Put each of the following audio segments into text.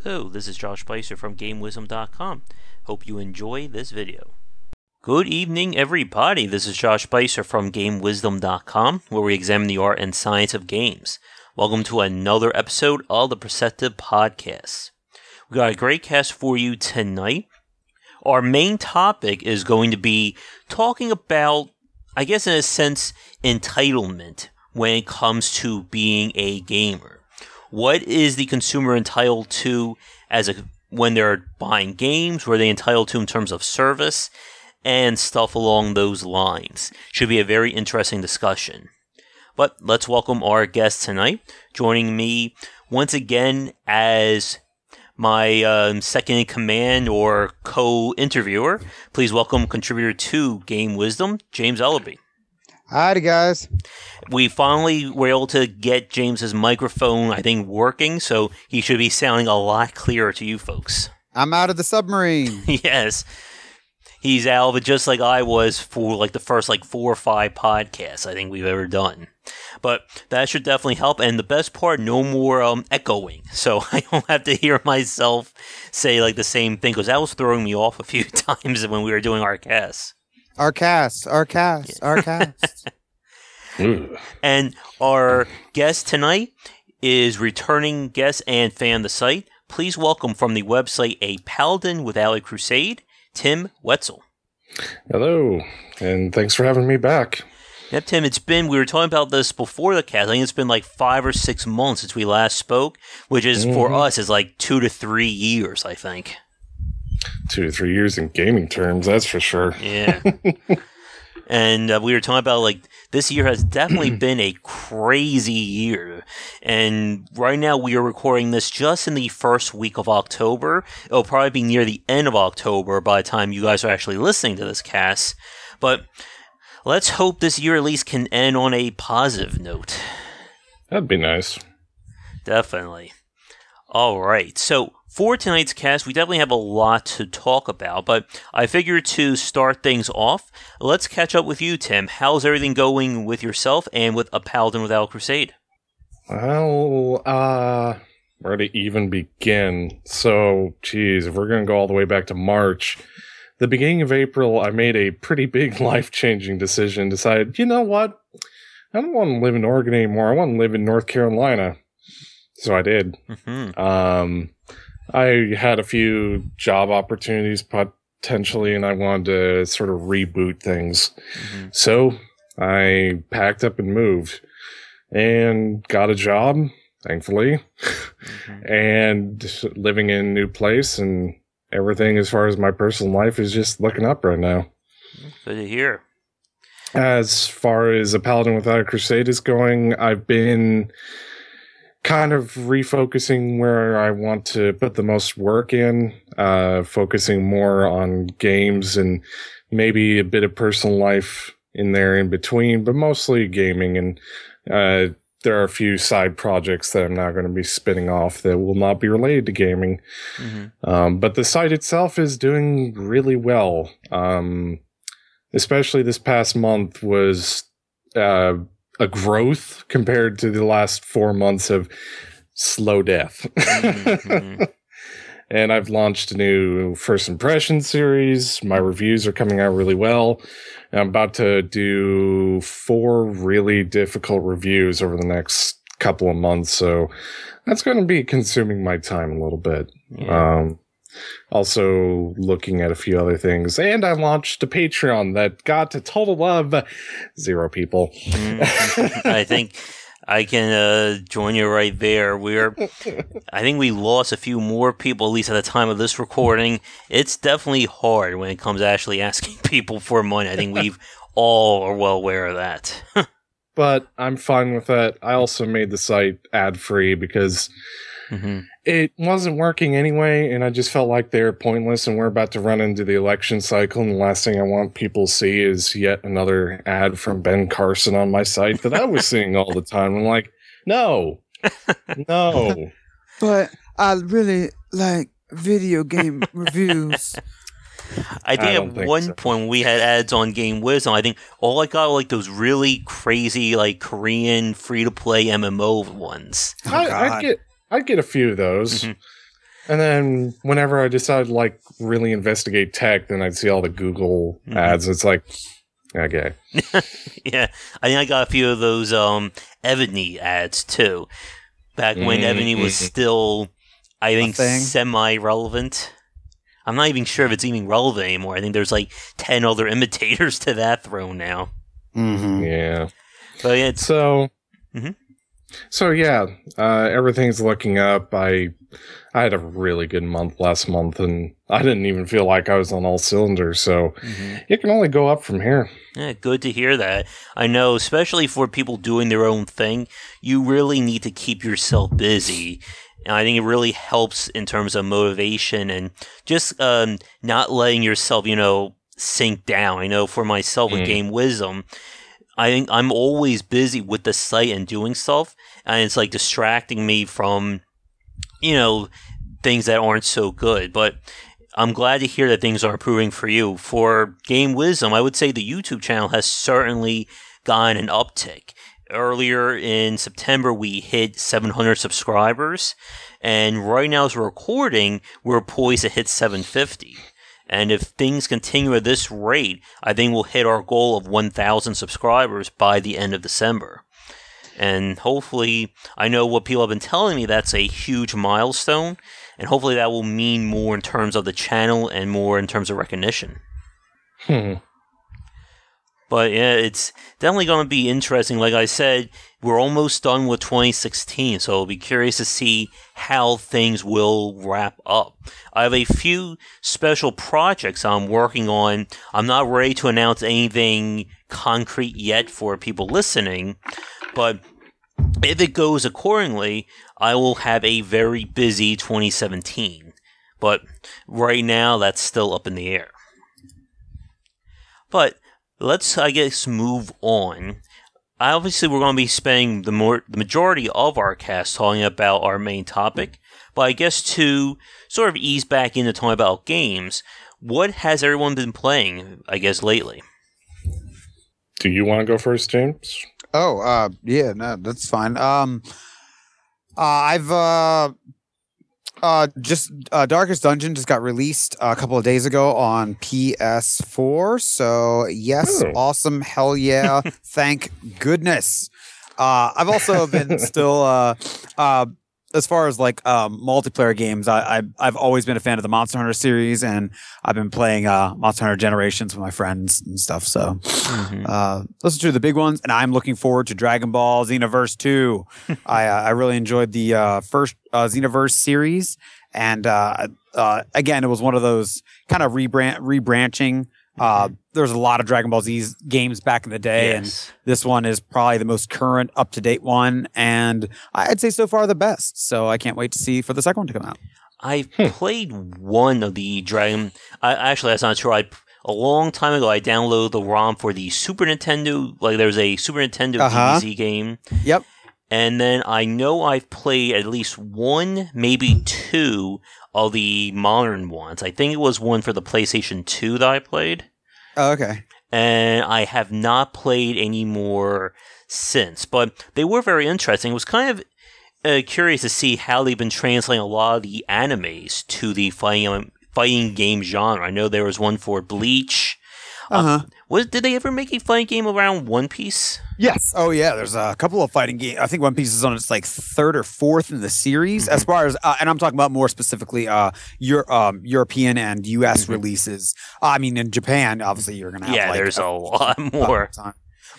Hello, this is Josh Spicer from GameWisdom.com. Hope you enjoy this video. Good evening, everybody. This is Josh Spicer from GameWisdom.com, where we examine the art and science of games. Welcome to another episode of the Perceptive podcast. We got a great cast for you tonight. Our main topic is going to be talking about, I guess in a sense, entitlement when it comes to being a gamer. What is the consumer entitled to when they're buying games? What are they entitled to in terms of service? And stuff along those lines. Should be a very interesting discussion. But let's welcome our guest tonight. Joining me once again as my second in command or co-interviewer. Please welcome contributor to Game Wisdom, James Ellaby. Howdy, guys. We finally were able to get James's microphone, I think, working, so he should be sounding a lot clearer to you folks. I'm out of the submarine. Yes. He's out of it just like I was for the first 4 or 5 podcasts I think we've ever done. But that should definitely help. And the best part, no more echoing. So I don't have to hear myself say the same thing, because that was throwing me off a few times when we were doing our casts. Our cast. And our guest tonight is returning guest and fan of the site. Please welcome from the website A Paladin Without a Crusade, Tim Wetzel. Hello, and thanks for having me back. Yep, Tim, we were talking about this before the cast. I think it's been 5 or 6 months since we last spoke, which is for us is 2 to 3 years, I think. 2 to 3 years in gaming terms, that's for sure. Yeah. And we were talking about this year has definitely been a crazy year. And right now we are recording this just in the first week of October. It'll probably be near the end of October by the time you guys are actually listening to this cast. But let's hope this year at least can end on a positive note. That'd be nice. Definitely. All right. So for tonight's cast, we definitely have a lot to talk about, but I figured to start things off, let's catch up with you, Tim. How's everything going with yourself and with A Paladin Without a Crusade? Well, where to even begin? So, geez, if we're going to go all the way back to March, the beginning of April, I made a pretty big life-changing decision, decided, you know what? I don't want to live in Oregon anymore. I want to live in North Carolina. So I did. Mm-hmm. I had a few job opportunities potentially, and I wanted to sort of reboot things. Mm-hmm. So I packed up and moved and got a job, thankfully, and living in a new place, and everything as far as my personal life is just looking up right now. Good to hear. As far as A Paladin Without a Crusade is going, I've been kind of refocusing where I want to put the most work in, focusing more on games and maybe a bit of personal life in there in between, but mostly gaming. And there are a few side projects that I'm not going to be spinning off that will not be related to gaming. Mm-hmm. But the site itself is doing really well. Especially this past month was a growth compared to the last 4 months of slow death. Mm-hmm. And I've launched a new first impression series. My reviews are coming out really well. And I'm about to do 4 really difficult reviews over the next couple of months. So that's going to be consuming my time a little bit. Yeah. Also looking at a few other things, and I launched a Patreon that got a total of 0 people. I think I can join you right there. I think we lost a few more people, at least at the time of this recording. It's definitely hard when it comes to actually asking people for money. I think we've all are well aware of that. But I'm fine with that. I also made the site ad-free because it wasn't working anyway, and I just felt like they're pointless, and we're about to run into the election cycle, and the last thing I want people to see is yet another ad from Ben Carson on my site that I was seeing all the time. I'm like, no. But I really like video game reviews. I think at one point when we had ads on Game Wisdom, I think all I got were like those really crazy like Korean free-to-play MMO ones. I'd get a few of those. Mm-hmm. And then whenever I decide to like really investigate tech, then I'd see all the Google ads. It's like, okay. Yeah, I think I got a few of those Ebony ads too. Back when Ebony was still, I think, semi-relevant. I'm not even sure if it's even relevant anymore. I think there's like 10 other imitators to that throne now. Yeah. But yeah, So yeah, everything's looking up. I had a really good month last month, and I didn't even feel like I was on all cylinders. So it can only go up from here. Yeah, good to hear that. I know, especially for people doing their own thing, you really need to keep yourself busy. And I think it really helps in terms of motivation and just not letting yourself, sink down. I know for myself with Game Wisdom, I think I'm always busy with the site and doing stuff, and it's like distracting me from, things that aren't so good. But I'm glad to hear that things are improving for you. For Game Wisdom, I would say the YouTube channel has certainly gotten an uptick. Earlier in September, we hit 700 subscribers, and right now as we're recording, we're poised to hit 750. And if things continue at this rate, I think we'll hit our goal of 1,000 subscribers by the end of December. And hopefully, I know what people have been telling me, that's a huge milestone. And hopefully that will mean more in terms of the channel and more in terms of recognition. But yeah, it's definitely going to be interesting. Like I said, we're almost done with 2016, so I'll be curious to see how things will wrap up. I have a few special projects I'm working on. I'm not ready to announce anything concrete yet for people listening, but if it goes accordingly, I will have a very busy 2017. But right now, that's still up in the air. But let's, I guess, move on. Obviously, we're going to be spending the majority of our cast talking about our main topic. But I guess to sort of ease back into talking about games, what has everyone been playing, I guess, lately? Do you want to go first, James? Oh, yeah, no, that's fine. I've just Darkest Dungeon just got released a couple of days ago on PS4. So yes, awesome, hell yeah, thank goodness. I've also been still as far as like multiplayer games, I've always been a fan of the Monster Hunter series, and I've been playing Monster Hunter Generations with my friends and stuff. So those are two of the big ones, and I'm looking forward to Dragon Ball Xenoverse 2. I really enjoyed the first Xenoverse series, and again, it was one of those kind of rebranching. There's a lot of Dragon Ball Z games back in the day, and this one is probably the most current, up-to-date one, and I'd say so far the best. So I can't wait to see for the second one to come out. I've played one of the Dragon... actually, that's not true. A long time ago, I downloaded the ROM for the Super Nintendo. Like, there's a Super Nintendo DBZ game. Yep. And then I know I've played at least one, maybe two of the modern ones. I think it was one for the PlayStation 2 that I played. Oh, okay. And I have not played any more since. But they were very interesting. It was kind of curious to see how they've been translating a lot of the animes to the fighting game genre. I know there was one for Bleach. Did they ever make a fighting game around One Piece? Yes. Oh, yeah. There's a couple of fighting games. I think One Piece is on its like third or fourth in the series. As far as, and I'm talking about more specifically European and U.S. releases. I mean, in Japan, obviously, you're going to have there's a lot more.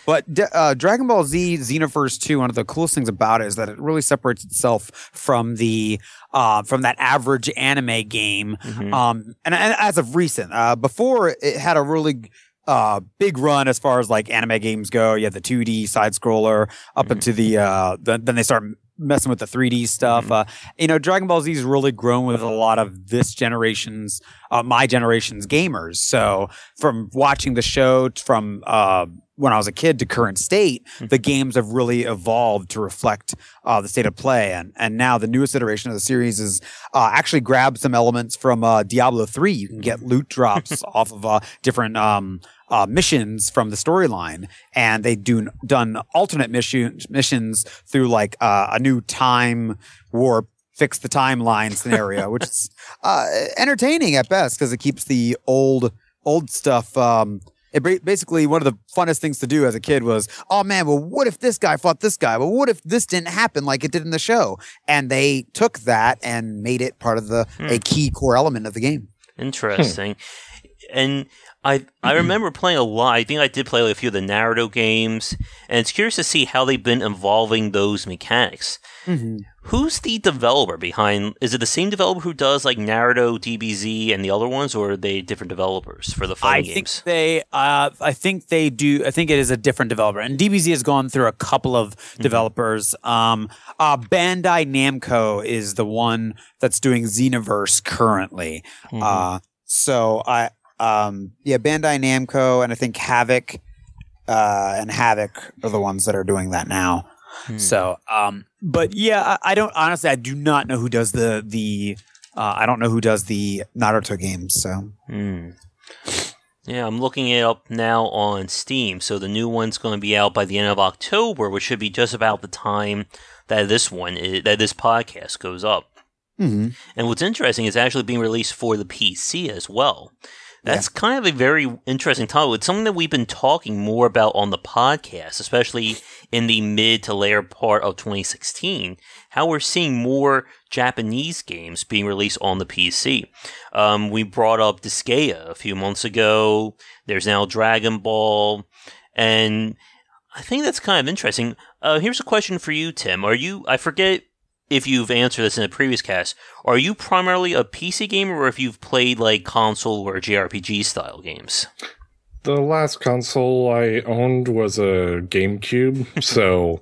But Dragon Ball Z Xenoverse 2, one of the coolest things about it is that it really separates itself from the from that average anime game. And as of recent, before it had a really big run as far as like anime games go. You had the 2D side scroller up into then they start messing with the 3D stuff. Dragon Ball Z has really grown with a lot of this generation's, my generation's gamers. So from watching the show from when I was a kid to current state, the games have really evolved to reflect the state of play. And now the newest iteration of the series is actually grabbed some elements from Diablo 3. You can get loot drops off of different missions from the storyline, and they done alternate missions through like a new time warp fix the timeline scenario, which is entertaining at best because it keeps the old stuff. Basically, one of the funnest things to do as a kid was, oh man, well, what if this guy fought this guy? Well, what if this didn't happen like it did in the show? And they took that and made it part of a key core element of the game. Interesting. And I remember playing a lot. I think I did play like a few of the Naruto games, and it's curious to see how they've been evolving those mechanics. Mm-hmm. Who's the developer behind? Is it the same developer who does like Naruto, DBZ, and the other ones, or are they different developers for the fighting games? I think they do. I think it is a different developer, and DBZ has gone through a couple of developers. Bandai Namco is the one that's doing Xenoverse currently. Bandai Namco, and I think Havoc and Havoc are the ones that are doing that now. So, but yeah, I do not know who does I don't know who does the Naruto games. So, yeah, I'm looking it up now on Steam. So the new one's going to be out by the end of October, which should be just about the time that this podcast goes up. Mm-hmm. And what's interesting is actually being released for the PC as well. That's kind of a very interesting topic. It's something that we've been talking more about on the podcast, especially in the mid to later part of 2016, how we're seeing more Japanese games being released on the PC. We brought up Disgaea a few months ago. There's now Dragon Ball. And I think that's kind of interesting. Here's a question for you, Tim. I forget if you've answered this in a previous cast, are you primarily a PC gamer or if you've played like console or JRPG style games? The last console I owned was a GameCube, so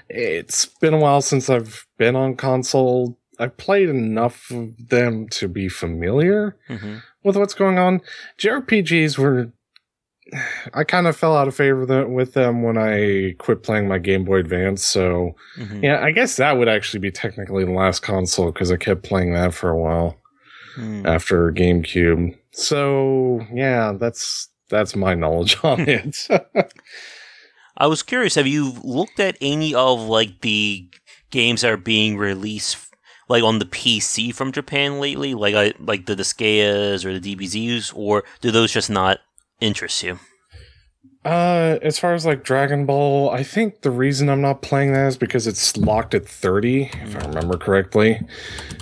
it's been a while since I've been on console. I've played enough of them to be familiar with what's going on. JRPGs were... I kind of fell out of favor with them when I quit playing my Game Boy Advance, so yeah, I guess that would actually be technically the last console because I kept playing that for a while after GameCube. So yeah, that's my knowledge on it. I was curious, have you looked at any of like the games that are being released like on the PC from Japan lately, like the Disgaeas or the DBZs, or do those just not interest you? As far as like Dragon Ball, I think the reason I'm not playing that is because it's locked at 30, if I remember correctly.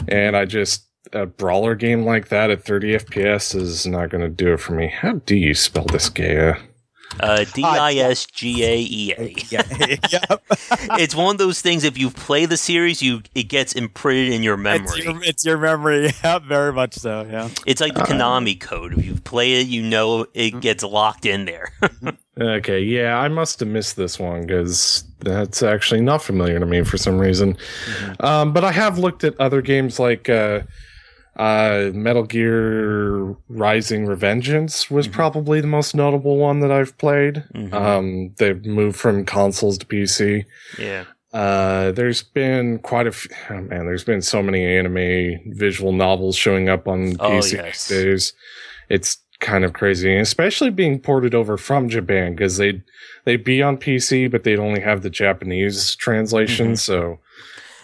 And a brawler game like that at 30 FPS is not going to do it for me. How do you spell Disgaea? Disgaea. It's one of those things, if you play the series, it gets imprinted in your memory. It's your memory. Yeah, very much so, yeah. It's like the Konami code. If you play it, you know it gets locked in there. Okay, yeah, I must have missed this one because that's actually not familiar to me for some reason. But I have looked at other games like Metal Gear Rising Revengeance was probably the most notable one that I've played. They've moved from consoles to PC. Yeah. There's been there's been so many anime visual novels showing up on PC these days. It's kind of crazy, especially being ported over from Japan because they'd be on PC, but they'd only have the Japanese translation. So,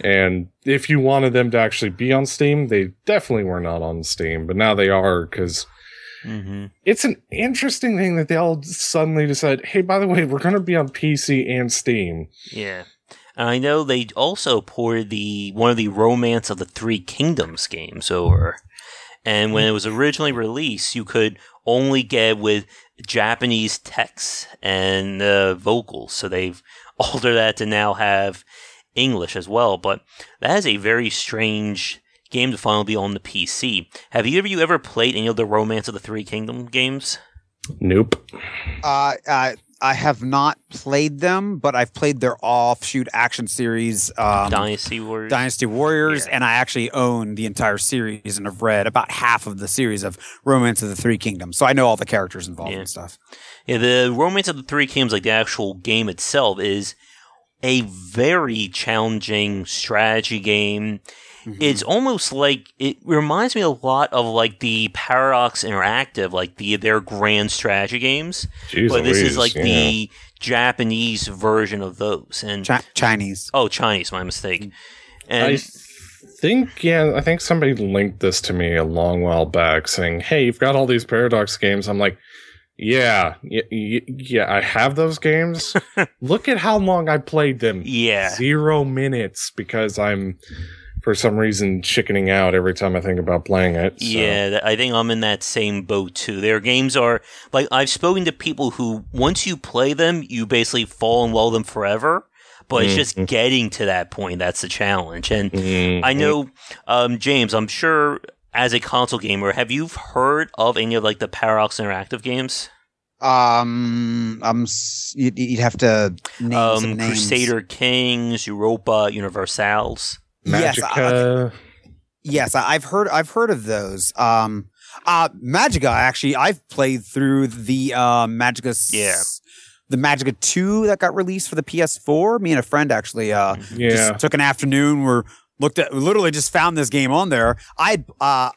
and if you wanted them to actually be on Steam, they definitely were not on Steam, but now they are because it's an interesting thing that they all suddenly decide, hey, by the way, we're going to be on PC and Steam. Yeah. And I know they also ported one of the Romance of the Three Kingdoms games over. And when it was originally released, you could only get with Japanese text and vocals. So they've altered that to now have English as well. But that is a very strange game to finally be on the PC. Have you ever played any of the Romance of the Three Kingdom games? Nope. I have not played them, but I've played their offshoot action series, Dynasty Warriors, and I actually own the entire series and have read about half of the series of Romance of the Three Kingdoms, so I know all the characters involved and stuff. Yeah, the Romance of the Three Kingdoms, like the actual game itself, is a very challenging strategy game. It's almost like, it reminds me a lot of like the Paradox Interactive, like their grand strategy games. But this is like the Japanese version of those. And Chinese. Oh, Chinese, my mistake. And I think somebody linked this to me a long while back saying, hey, you've got all these Paradox games. I'm like, yeah, I have those games. Look at how long I played them. Yeah. 0 minutes because I'm, for some reason, chickening out every time I think about playing it. So. Yeah, I think I'm in that same boat too. Their games are, like, I've spoken to people who, once you play them, you basically fall in love with them forever. But it's just getting to that point that's the challenge. And I know, James, I'm sure as a console gamer, have you heard of any of like the Paradox Interactive games? You'd have to name some names. Crusader Kings, Europa Universals. Magica. Yes, I've heard of those. Magica, actually, I've played through the Magica. Yeah. The Magica 2 that got released for the PS4. Me and a friend actually just took an afternoon. Literally just found this game on there. I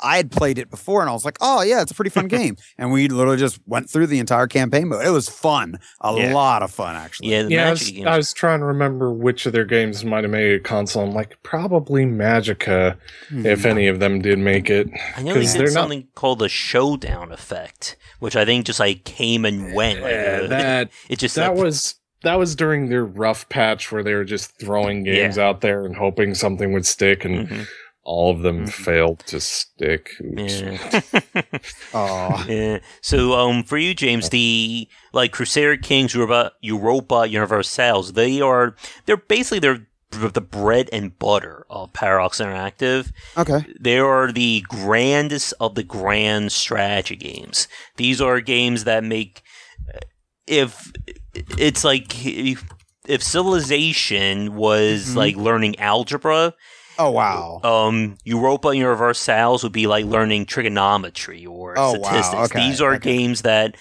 had played it before and I was like, oh yeah, it's a pretty fun game. And we literally just went through the entire campaign mode. It was fun. A lot of fun, actually. Yeah, I was trying to remember which of their games might have made a console. I'm like, probably Magica, if any of them did make it. I know they did something called the Showdown effect, which I think just like came and went. That was during their rough patch where they were just throwing games out there and hoping something would stick, and all of them failed to stick. Yeah. Yeah. So, for you, James, the like Crusader Kings, Europa Universals, they're basically the bread and butter of Paradox Interactive. Okay. They are the grandest of the grand strategy games. These are games that make if Civilization was like learning algebra. Oh wow. Europa Universals would be like learning trigonometry or statistics. Wow. Okay. These are games that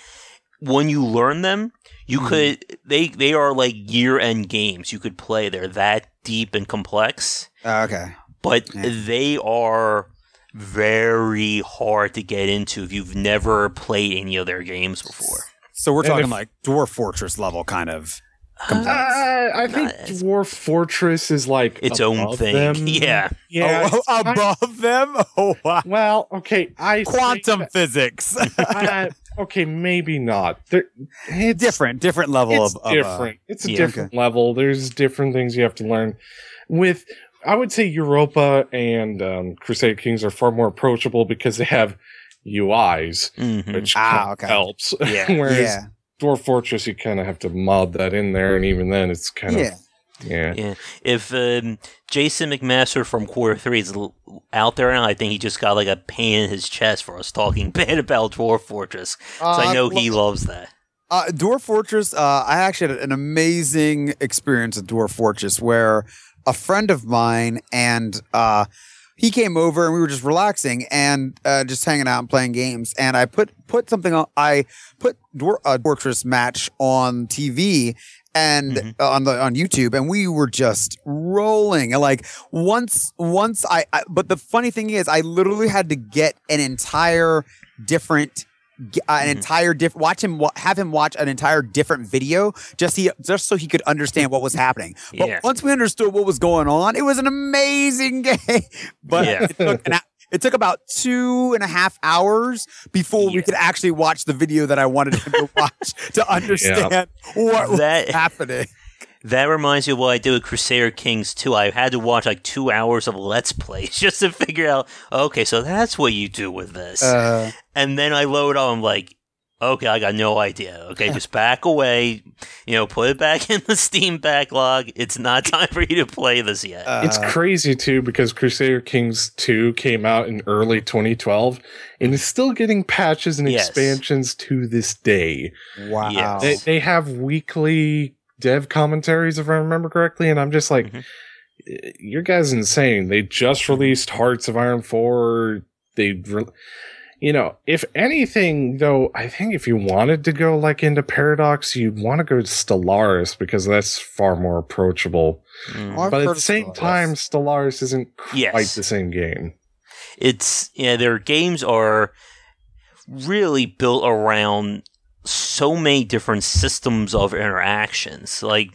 when you learn them, you could they are like year-end games you could play. They're that deep and complex. Okay. But they are very hard to get into if you've never played any of their games before. So we're talking like Dwarf Fortress level kind of. I think Dwarf Fortress is like its own thing. Them. Yeah. Above them? Oh, wow. Well, okay. Quantum physics. Okay, maybe not. It's different level of different. It's a different level. There's different things you have to learn. I would say Europa and Crusader Kings are far more approachable because they have UIs, which helps. Yeah. Whereas Dwarf Fortress, you kind of have to mod that in there, and even then, it's kind of If Jason McMaster from Quarter 3 is out there now, I think he just got like a pain in his chest for us talking bad about Dwarf Fortress. So I know he loves that. Dwarf Fortress, I actually had an amazing experience at Dwarf Fortress where a friend of mine and he came over and we were just relaxing and just hanging out and playing games. And I put something on. I put Dwarf Fortress match on TV and on YouTube, and we were just rolling. And like once I but the funny thing is, I literally had to get an entire different. Have him watch an entire different video just so he could understand what was happening. But once we understood what was going on, it was an amazing game. But it took about 2.5 hours before we could actually watch the video that I wanted him to watch to understand what was happening. That reminds me of what I did with Crusader Kings 2. I had to watch like 2 hours of Let's Plays just to figure out, okay, so that's what you do with this. And then I load on, I'm like, okay, I got no idea. Okay, just back away, put it back in the Steam backlog. It's not time for you to play this yet. It's crazy, too, because Crusader Kings 2 came out in early 2012 and is still getting patches and expansions to this day. Wow. Yes. They have weekly dev commentaries, if I remember correctly, and I'm just like, your guy's insane. They just released Hearts of Iron 4. If anything, though, I think if you wanted to go like into Paradox, you'd want to go to Stellaris because that's far more approachable. But at the same time, Stellaris isn't quite the same game. Their games are really built around so many different systems of interactions. Like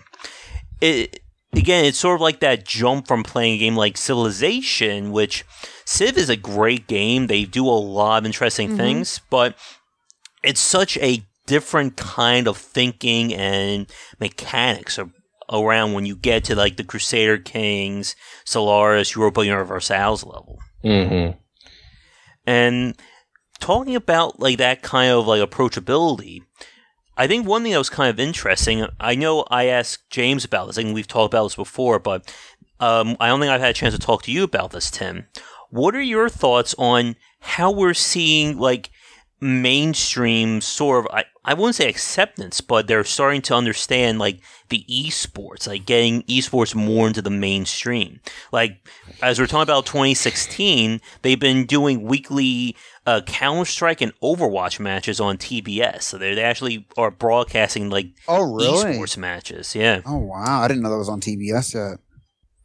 again, it's sort of like that jump from playing a game like Civilization, which Civ is a great game. They do a lot of interesting things, but it's such a different kind of thinking and mechanics around when you get to like the Crusader Kings, Solaris, Europa Universalis level. Mm-hmm. And talking about like that kind of like approachability, I think one thing that was kind of interesting, I know I asked James about this, and we've talked about this before, but I don't think I've had a chance to talk to you about this, Tim. What are your thoughts on how we're seeing like mainstream sort of, I wouldn't say acceptance, but they're starting to understand like the eSports, like getting eSports more into the mainstream. Like as we're talking about 2016, they've been doing weekly Counter-Strike and Overwatch matches on TBS. So they actually are broadcasting like eSports matches. Yeah. Oh wow, I didn't know that was on TBS yet.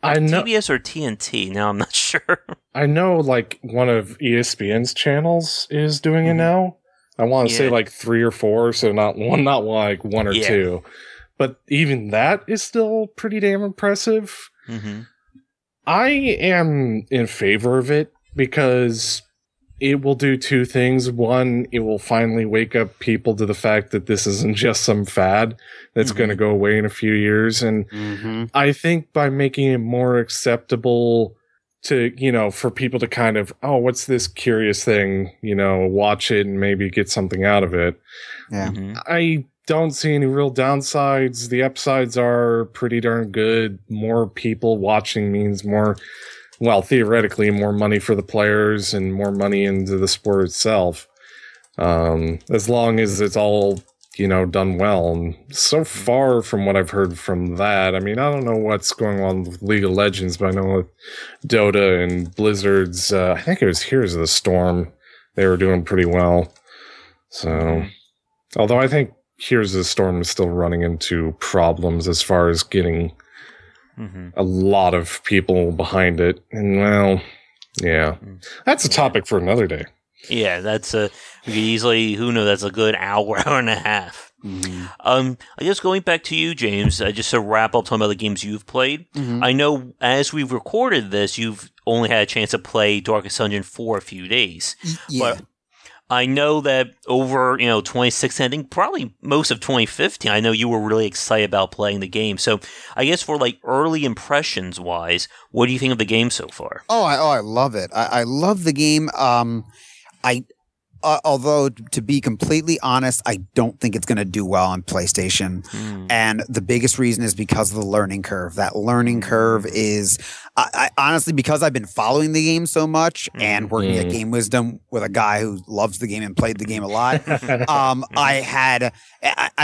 I know TBS or TNT. Now I'm not sure. I know like one of ESPN's channels is doing it now. I want to say like 3 or 4, so not like 1 or 2. But even that is still pretty damn impressive. I am in favor of it because it will do 2 things. One, it will finally wake up people to the fact that this isn't just some fad that's going to go away in a few years. And I think by making it more acceptable to, you know, for people to kind of, oh, what's this curious thing, you know, watch it and maybe get something out of it. Yeah. I don't see any real downsides. The upsides are pretty darn good. More people watching means more, well, theoretically, more money for the players and more money into the sport itself. As long as it's all, you know, done well. And so far from what I've heard from that, I mean, I don't know what's going on with League of Legends, but I know with Dota and Blizzard's, I think it was Heroes of the Storm, they were doing pretty well. So, although I think Heroes of the Storm is still running into problems as far as getting a lot of people behind it. And well, yeah, that's a topic for another day. Yeah, that's we could easily, who knows, that's a good hour, hour and a half. I guess going back to you, James, just to wrap up talking about the games you've played. I know as we've recorded this, you've only had a chance to play Darkest Dungeon for a few days. But I know that over, 2016, I think probably most of 2015, I know you were really excited about playing the game. So I guess for like early impressions wise, what do you think of the game so far? I love it. I love the game. Although, to be completely honest, I don't think it's going to do well on PlayStation. And the biggest reason is because of the learning curve. That learning curve is, I honestly, because I've been following the game so much and working at Game Wisdom with a guy who loves the game and played the game a lot, I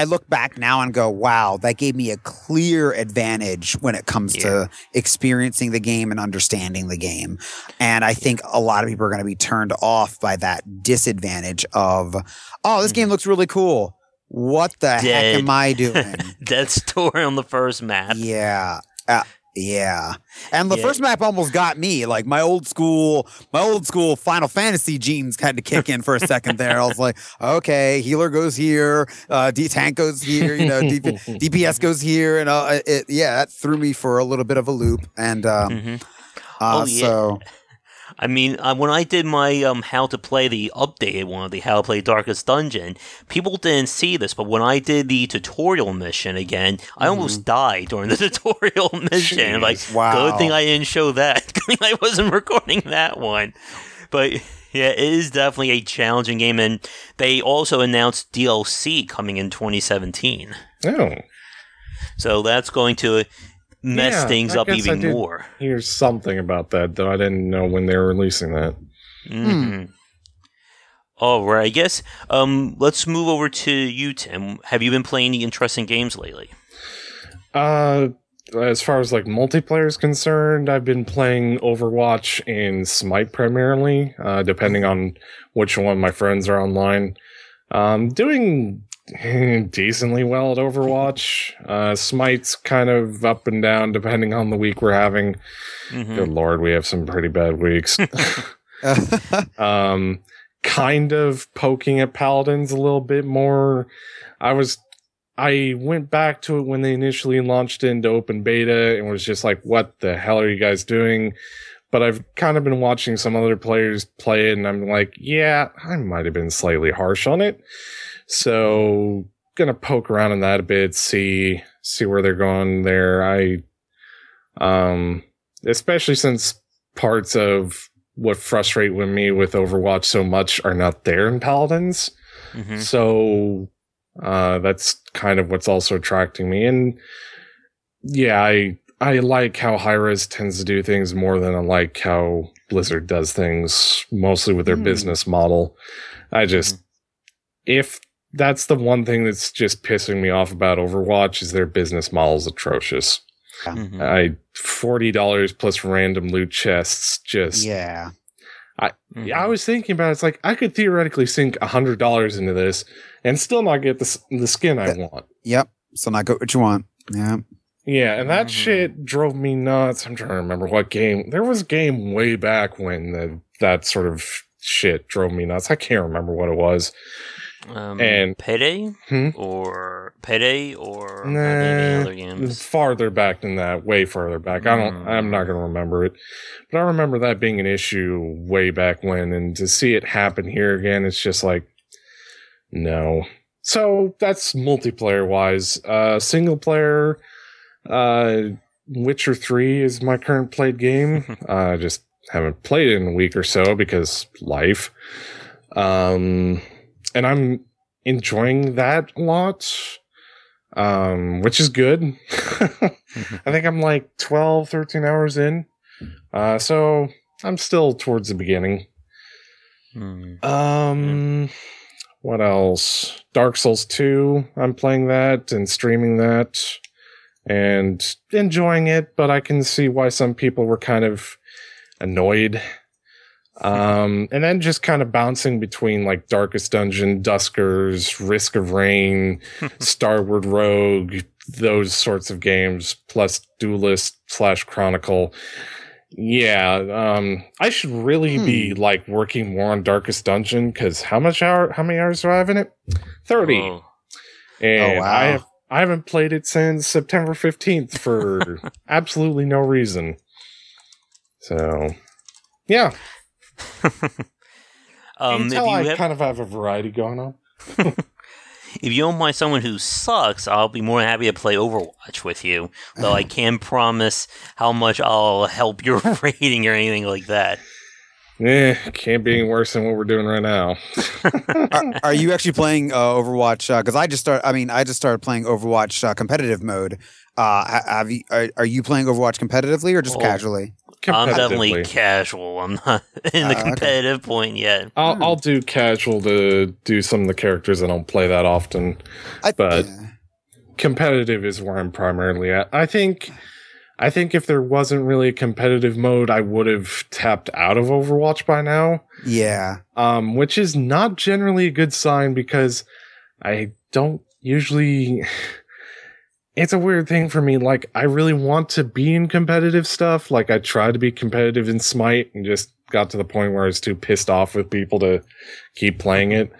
look back now and go, wow, that gave me a clear advantage when it comes to experiencing the game and understanding the game. And I think a lot of people are going to be turned off by that disadvantage of, oh, this game looks really cool. What the heck am I doing? Dead story on the first map. Yeah. And the first map almost got me. Like my old school Final Fantasy genes had to kick in for a second there. I was like, okay, healer goes here, tank goes here, DPS goes here, and that threw me for a little bit of a loop. And so. I mean, when I did my how to play the updated one, the how to play Darkest Dungeon, people didn't see this, but when I did the tutorial mission again, I almost died during the tutorial mission. Jeez, like, good thing I didn't show that. Good thing I wasn't recording that one. But yeah, it is definitely a challenging game, and they also announced DLC coming in 2017. Oh. So that's going to mess things up even more. Here's something about that, though. I didn't know when they were releasing that. All right, I guess let's move over to you, Tim. Have you been playing any interesting games lately? As far as like multiplayer is concerned, I've been playing Overwatch and Smite primarily, depending on which one my friends are online. Doing decently well at Overwatch. Smite's kind of up and down depending on the week we're having. Good lord, we have some pretty bad weeks. Kind of poking at Paladins a little bit more. I I went back to it when they initially launched into open beta and was just like, what the hell are you guys doing? But I've kind of been watching some other players play it, and I'm like, yeah, I might have been slightly harsh on it. So, gonna poke around in that a bit, see where they're going there. Especially since parts of what frustrate with me with Overwatch so much are not there in Paladins. Mm-hmm. So, that's kind of what's also attracting me. And yeah, I like how Hi-Rez tends to do things more than I like how Blizzard does things, mostly with their business model. If that's the one thing that's just pissing me off about Overwatch, is their business model is atrocious. Mm-hmm. $40 plus random loot chests, I was thinking about it, it's like I could theoretically sink $100 into this and still not get the skin I want. Yep. So not get what you want. Yeah. Yeah, and that shit drove me nuts. I'm trying to remember what game. There was a game way back when that sort of shit drove me nuts. I can't remember what it was. And Payday? Or Payday? Or any other games? Farther back than that. Way farther back. I'm not going to remember it. But I remember that being an issue way back when. And to see it happen here again, it's just like, no. So that's multiplayer-wise. Single player... Witcher 3 is my current played game. I just haven't played it in a week or so because life. And I'm enjoying that a lot, which is good. I think I'm like 12, 13 hours in. So I'm still towards the beginning. What else? Dark Souls 2. I'm playing that and streaming that. And enjoying it, but I can see why some people were kind of annoyed. And then just kind of bouncing between like Darkest Dungeon, Duskers, Risk of Rain, Starward Rogue, those sorts of games, plus Duelist / Chronicle. Yeah, I should really be like working more on Darkest Dungeon, because how many hours do I have in it? 30. Oh. And wow. I haven't played it since September 15th for absolutely no reason. So, yeah. I kind of have a variety going on. If you don't mind someone who sucks, I'll be more than happy to play Overwatch with you. Though I can't promise how much I'll help your rating or anything like that. Can't be any worse than what we're doing right now. Are you actually playing Overwatch? Because I just started playing Overwatch competitive mode. Are you playing Overwatch competitively or just casually? I'm definitely casual. I'm not in the competitive point yet. I'll do casual to do some of the characters I don't play that often, but competitive is where I'm primarily at. I think if there wasn't really a competitive mode, I would have tapped out of Overwatch by now. Yeah. Which is not generally a good sign, because I don't usually... It's a weird thing for me. Like, I really want to be in competitive stuff. Like, I tried to be competitive in Smite and just got to the point where I was too pissed off with people to keep playing it.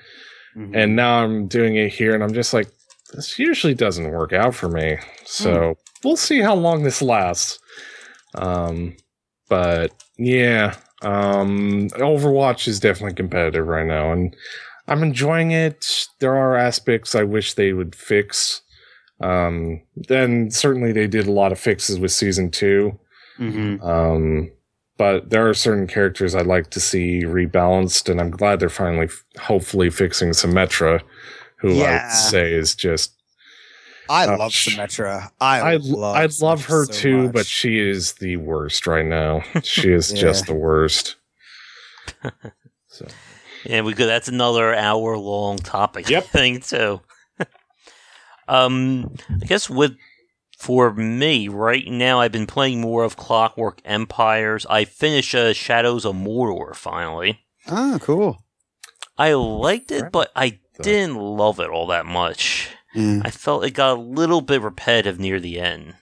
Mm-hmm. And now I'm doing it here, and I'm just like, this usually doesn't work out for me. So... We'll see how long this lasts. But yeah, Overwatch is definitely competitive right now, and I'm enjoying it. There are aspects I wish they would fix. Then certainly they did a lot of fixes with season 2. Mm-hmm. But there are certain characters I'd like to see rebalanced, and I'm glad they're finally, hopefully, fixing Symmetra, who I would say is just... I love Symmetra. I love her so too, much. But she is the worst right now. She is just the worst. So. Yeah, that's another hour-long topic. Yep. I think too. I guess for me right now, I've been playing more of Clockwork Empires. I finished Shadows of Mordor finally. Ah, cool. I liked it, but I didn't love it all that much. I felt it got a little bit repetitive near the end.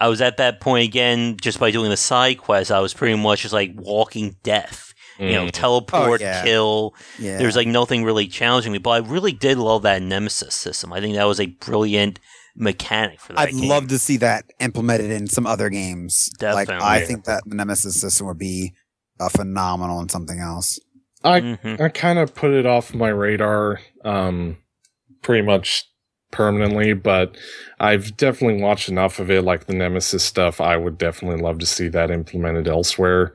I was at that point again, just by doing the side quest, I was pretty much just like walking death. teleport, kill. Yeah. There's like nothing really challenging me, but I really did love that Nemesis system. I think that was a brilliant mechanic for that I'd game. love to see that implemented in some other games. Definitely. Like, I think that the Nemesis system would be phenomenal in something else. I kind of put it off my radar pretty much permanently, but I've definitely watched enough of it, like the Nemesis stuff. I would definitely love to see that implemented elsewhere.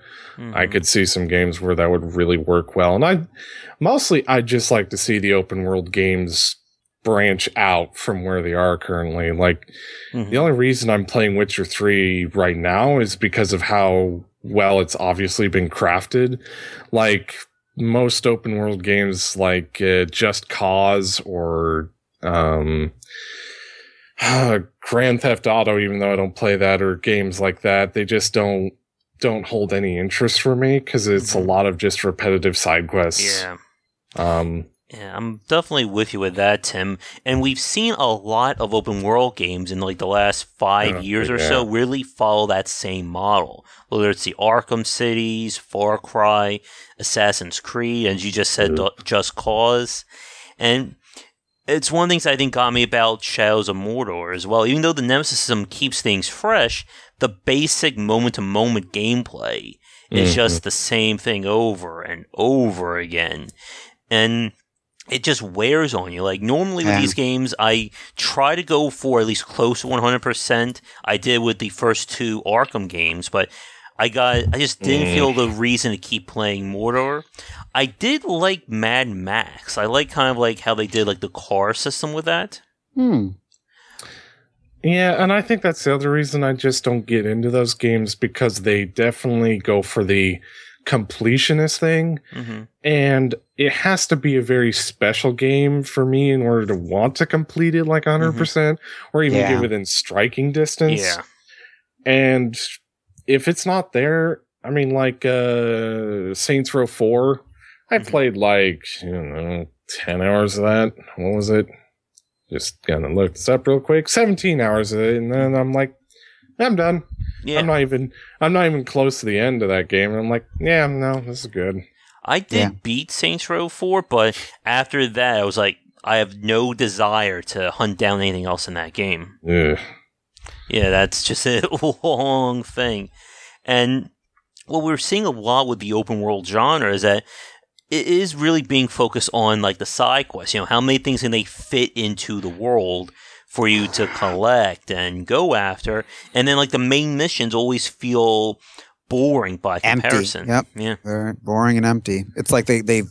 I could see some games where that would really work well. And I'd just like to see the open world games branch out from where they are currently. Like, the only reason I'm playing Witcher 3 right now is because of how well it's obviously been crafted. Like, most open world games like Just Cause or Grand Theft Auto, even though I don't play that, or games like that, they just don't hold any interest for me because it's a lot of just repetitive side quests. Yeah. Yeah, I'm definitely with you with that, Tim. And we've seen a lot of open world games in like the last 5 years or so really follow that same model. Whether it's the Arkham cities, Far Cry, Assassin's Creed, and you just said Just Cause. And it's one of the things I think got me about Shadows of Mordor as well. Even though the Nemesis system keeps things fresh, the basic moment-to-moment gameplay is just the same thing over and over again. And it just wears on you. Like, normally with these games, I try to go for at least close to 100%. I did with the first 2 Arkham games, but I just didn't feel the reason to keep playing Mordor. I did like Mad Max. I like kind of like how they did like the car system with that. Yeah, and I think that's the other reason I just don't get into those games, because they definitely go for the completionist thing, and it has to be a very special game for me in order to want to complete it like 100% or even get within striking distance. Yeah. And if it's not there, I mean, like Saints Row 4, I played like, 10 hours of that. What was it? Just gonna look this up real quick. 17 hours of it, and then I'm like, I'm done. Yeah. I'm not even close to the end of that game. And I'm like, yeah, no, this is good. I did beat Saints Row 4, but after that, I was like, I have no desire to hunt down anything else in that game. Ugh. Yeah, that's just a long thing. And what we're seeing a lot with the open world genre is that it is really being focused on like the side quests. How many things can they fit into the world for you to collect and go after? And then like the main missions always feel boring by comparison. Yep. Yeah. They're boring and empty. It's like they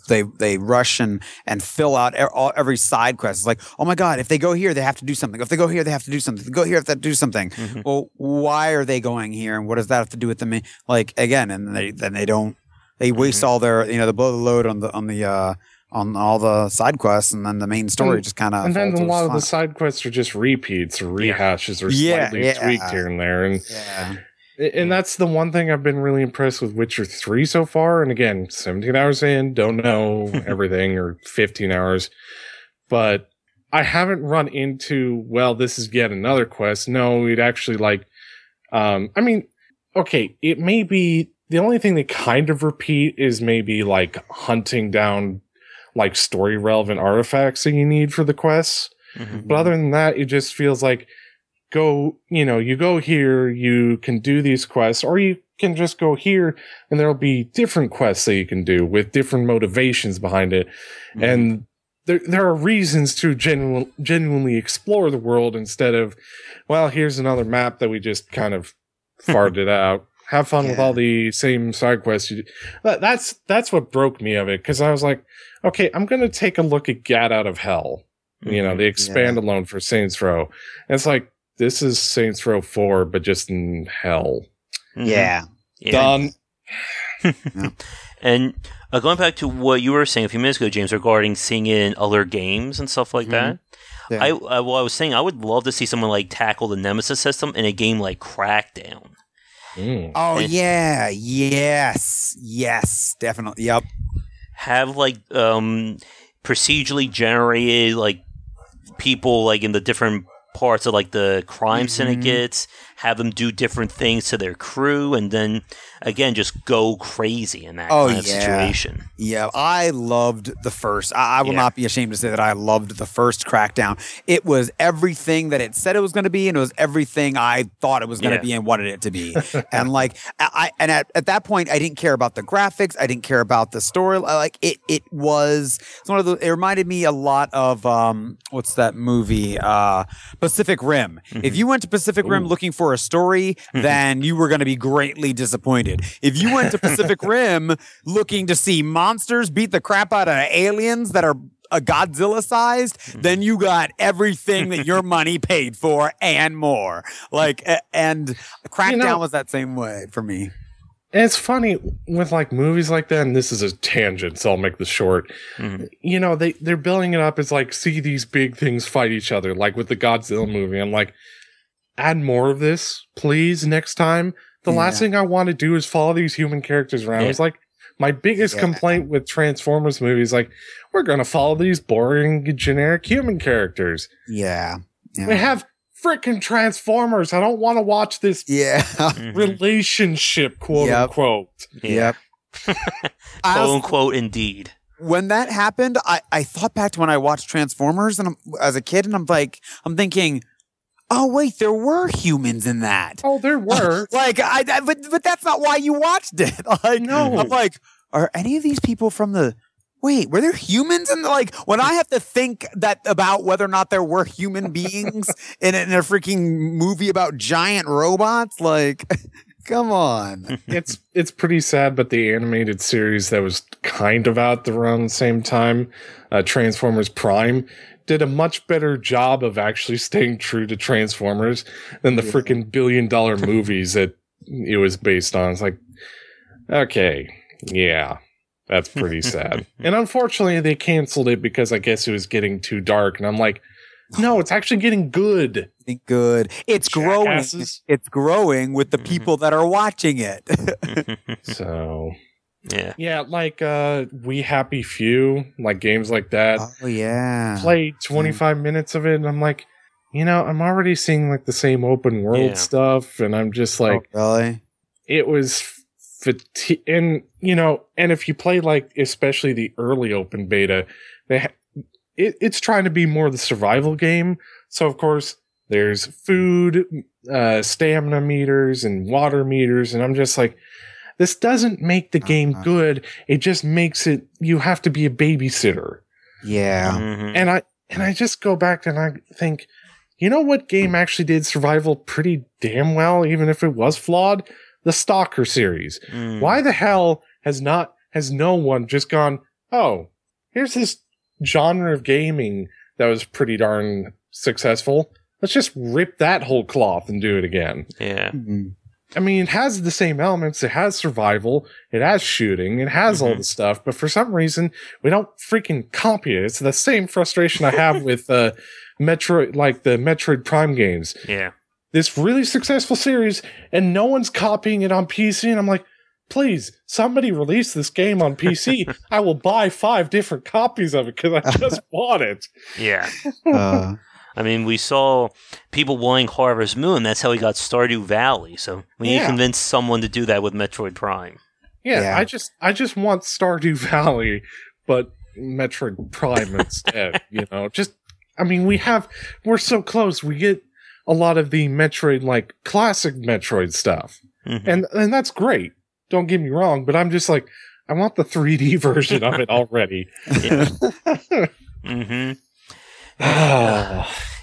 rush and fill out every side quest. It's like, oh my God, if they go here, they have to do something. If they go here, they have to do something. If they go here, they have to do something. Well, why are they going here? And what does that have to do with them? Like, again, and they waste all their, they blow the load on all the side quests, and then the main story just kind of. And then a lot of the side quests are just repeats or rehashes or slightly tweaked here and there. And that's the one thing I've been really impressed with Witcher 3 so far. And again, 17 hours in, don't know everything, or 15 hours. But I haven't run into, well, this is yet another quest. No, it actually it may be, the only thing they kind of repeat is maybe like hunting down like story relevant artifacts that you need for the quests. But other than that, it just feels like, you go here, you can do these quests, or you can just go here and there'll be different quests that you can do with different motivations behind it. And there are reasons to genuinely explore the world instead of, well, here's another map that we just kind of farted out. Have fun with all the same side quests. That's what broke me of it, because I was like, okay, I'm going to take a look at Gat Out of Hell, the expand-alone for Saints Row. And it's like, this is Saints Row 4, but just in hell. Yeah. Done. And going back to what you were saying a few minutes ago, James, regarding seeing it in other games and stuff like that, I was saying I would love to see someone like tackle the Nemesis system in a game like Crackdown. Oh, yeah. Yes, definitely. Yep. Have like procedurally generated like people like in the different parts of like the crime syndicates, have them do different things to their crew, and then again just go crazy in that kind of situation. Yeah, I loved the first. I will not be ashamed to say that I loved the first Crackdown. It was everything that it said it was going to be, and it was everything I thought it was going to be and wanted it to be. And like, at that point, I didn't care about the graphics. I didn't care about the story. Like it was one of the. It reminded me a lot of what's that movie? Pacific Rim. If you went to Pacific Rim looking for a story, then you were going to be greatly disappointed. If you went to Pacific Rim looking to see monsters beat the crap out of aliens that are Godzilla sized, then you got everything that your money paid for and more. Like, and Crackdown was that same way for me. And it's funny with like movies like that, and this is a tangent, so I'll make this short. You know, they're building it up as like, see these big things fight each other, like with the Godzilla movie. I'm like, add more of this, please, next time. The last thing I want to do is follow these human characters around. It's like my biggest complaint with Transformers movies, like, we're going to follow these boring, generic human characters. Yeah. We have freaking Transformers. I don't want to watch this relationship, quote unquote. Quote unquote, indeed. When that happened, I thought back to when I watched Transformers and as a kid, and I'm thinking, oh wait, there were humans in that. Oh, there were. Like, but that's not why you watched it. Like, no. I'm like, are any of these people from the? Wait, were there humans in like when I have to think that about whether or not there were human beings in a freaking movie about giant robots? Like, come on. It's pretty sad, but the animated series that was kind of out around the same time, Transformers Prime, did a much better job of actually staying true to Transformers than the freaking $1 billion movies that it was based on. It's like, okay, yeah. That's pretty sad. And unfortunately, they canceled it because I guess it was getting too dark. And I'm like, no, it's actually getting good. Good. It's growing. It's growing with the people that are watching it. So, yeah, like We Happy Few, like games like that. Oh yeah. Played 25 minutes of it, and I'm like, you know, I'm already seeing like the same open world stuff, and I'm just like, oh, really? It was. And you know, and if you play like especially the early open beta, it's trying to be more the survival game. So of course there's food, stamina meters, and water meters, and I'm just like, this doesn't make the game good. It just makes it you have to be a babysitter. Yeah, and I just go back and I think, you know what game actually did survival pretty damn well, even if it was flawed. The Stalker series. Why the hell has no one just gone, oh, here's this genre of gaming that was pretty darn successful. Let's just rip that whole cloth and do it again. Yeah. I mean, it has the same elements. It has survival. It has shooting. It has all the stuff. But for some reason, we don't freaking copy it. It's the same frustration I have with Metroid, like the Metroid Prime games. Yeah. This really successful series, and no one's copying it on PC. And I'm like, please, somebody release this game on PC. I will buy 5 different copies of it because I just bought it. Yeah. I mean, we saw people wanting Harvest Moon. That's how we got Stardew Valley. So we need to convince someone to do that with Metroid Prime. Yeah. I just want Stardew Valley, but Metroid Prime instead. You know, just, I mean, we're so close. We get a lot of the Metroid, like classic Metroid stuff. And that's great. Don't get me wrong, but I'm just like, I want the 3D version of it already.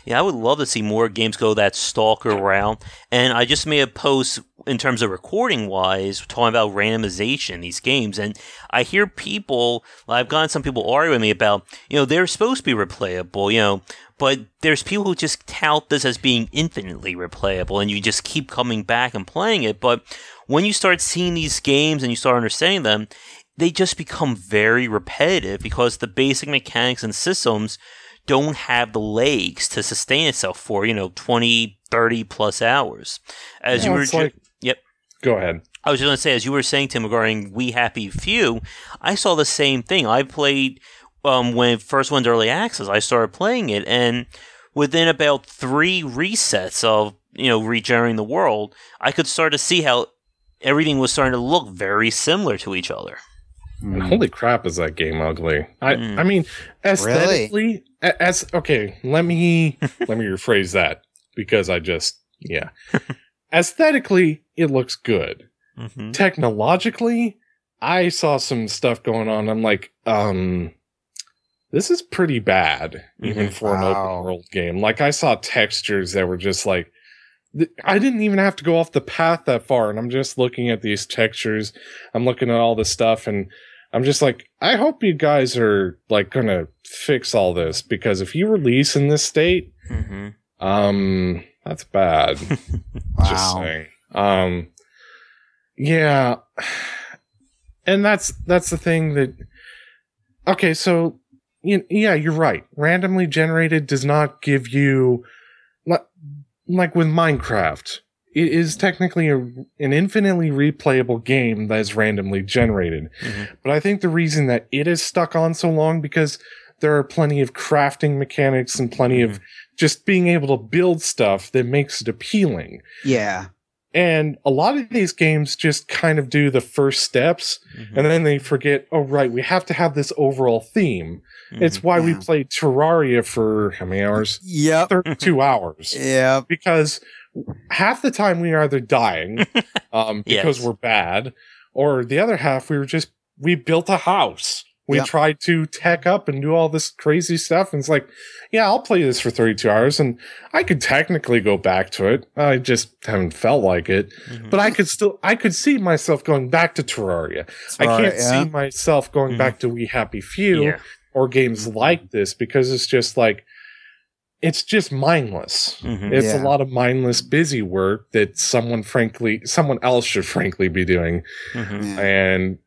Yeah, I would love to see more games go that Stalker route. And I just made a post in terms of recording wise, talking about randomization in these games. And I hear people, I've gotten some people arguing with me about, you know, they're supposed to be replayable, you know, but there's people who just tout this as being infinitely replayable and you just keep coming back and playing it. But when you start seeing these games and you start understanding them, they just become very repetitive because the basic mechanics and systems don't have the legs to sustain itself for, 20, 30 plus hours. As you were yep. Go ahead. I was just going to say, as you were saying, Tim, regarding We Happy Few, I saw the same thing. I played, when it first went to early access, I started playing it, and within about 3 resets of, regenerating the world, I could start to see how everything was starting to look very similar to each other. And holy crap, is that game ugly? I mean, aesthetically, Really? let me rephrase that because aesthetically, it looks good. Mm-hmm. Technologically, I saw some stuff going on. I'm like, this is pretty bad, even for an open world game. Like, I saw textures that were just like, I didn't even have to go off the path that far, and I'm just looking at these textures. I'm looking at all this stuff, and I'm just like, I hope you guys are like gonna fix all this, because if you release in this state, that's bad. Just saying. Yeah. And that's the thing that. Okay, so yeah, you're right. Randomly generated does not give you like with Minecraft. It is technically an infinitely replayable game that is randomly generated. But I think the reason that it is stuck on so long because there are plenty of crafting mechanics and plenty of just being able to build stuff that makes it appealing. Yeah. And a lot of these games just kind of do the first steps and then they forget, oh, right, we have to have this overall theme. It's why we played Terraria for how many hours? 32 hours. Yeah. Because half the time we are either dying because we're bad, or the other half we built a house. We tried to tech up and do all this crazy stuff. And it's like, yeah, I'll play this for 32 hours and I could technically go back to it. I just haven't felt like it. But I could see myself going back to Terraria. I can't see myself going back to We Happy Few or games like this, because it's just like, it's just mindless. It's a lot of mindless, busy work that someone else should frankly be doing. And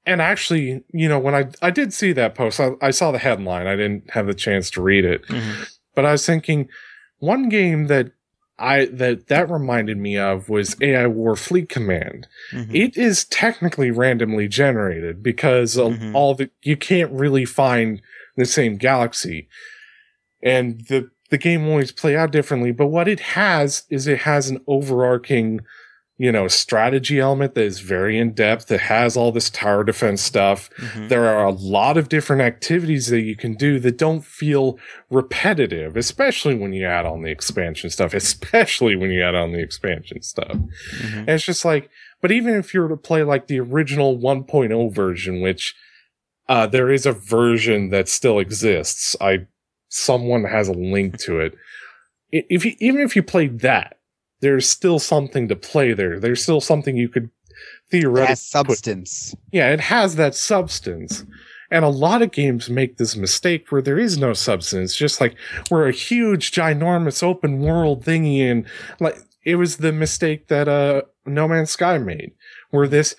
actually, when I did see that post, I saw the headline. I didn't have the chance to read it, but I was thinking one game that reminded me of was AI War Fleet Command. It is technically randomly generated because you can't really find the same galaxy, and the game will always play out differently. But what it has is an overarching strategy element that is very in depth, that has all this tower defense stuff. There are a lot of different activities that you can do that don't feel repetitive, especially when you add on the expansion stuff. And it's just like, but even if you were to play like the original 1.0 version, which there is a version that still exists. Someone has a link to it. Even if you played that, there's still something to play there. There's still something you could theoretically. It has substance. It has that substance. And a lot of games make this mistake where there is no substance. Just like we're a huge, ginormous open world thingy. And like, it was the mistake that No Man's Sky made, where this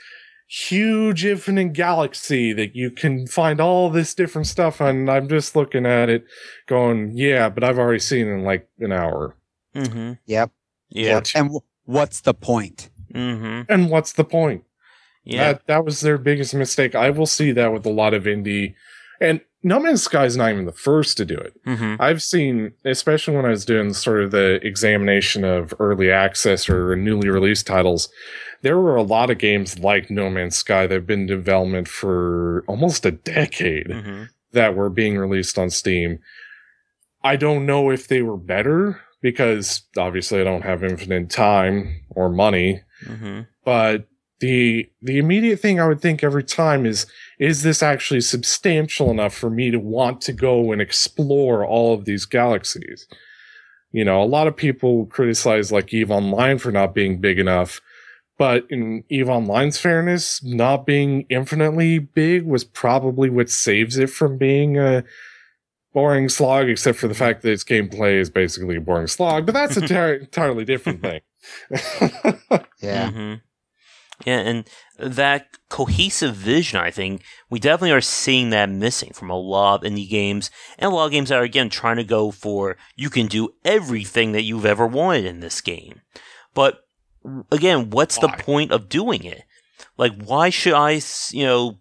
huge infinite galaxy that you can find all this different stuff. And I'm just looking at it going, yeah, but I've already seen it in like an hour. Yep. Yeah. And what's the point? And what's the point? Yeah. That was their biggest mistake. I will see that with a lot of indie. And No Man's Sky is not even the first to do it. I've seen, especially when I was doing sort of the examination of early access or newly released titles, there were a lot of games like No Man's Sky that have been in development for almost a decade that were being released on Steam. I don't know if they were better, because obviously I don't have infinite time or money. But the immediate thing I would think every time is this actually substantial enough for me to want to go and explore all of these galaxies? A lot of people criticize like EVE Online for not being big enough, but in EVE Online's fairness, not being infinitely big was probably what saves it from being a boring slog, except for the fact that its gameplay is basically a boring slog, but that's an entirely different thing. Yeah. Yeah, and that cohesive vision, I think, we definitely are seeing that missing from a lot of indie games, and a lot of games that are, again, trying to go for, you can do everything that you've ever wanted in this game. But, again, what's the point of doing it? Like, why should I,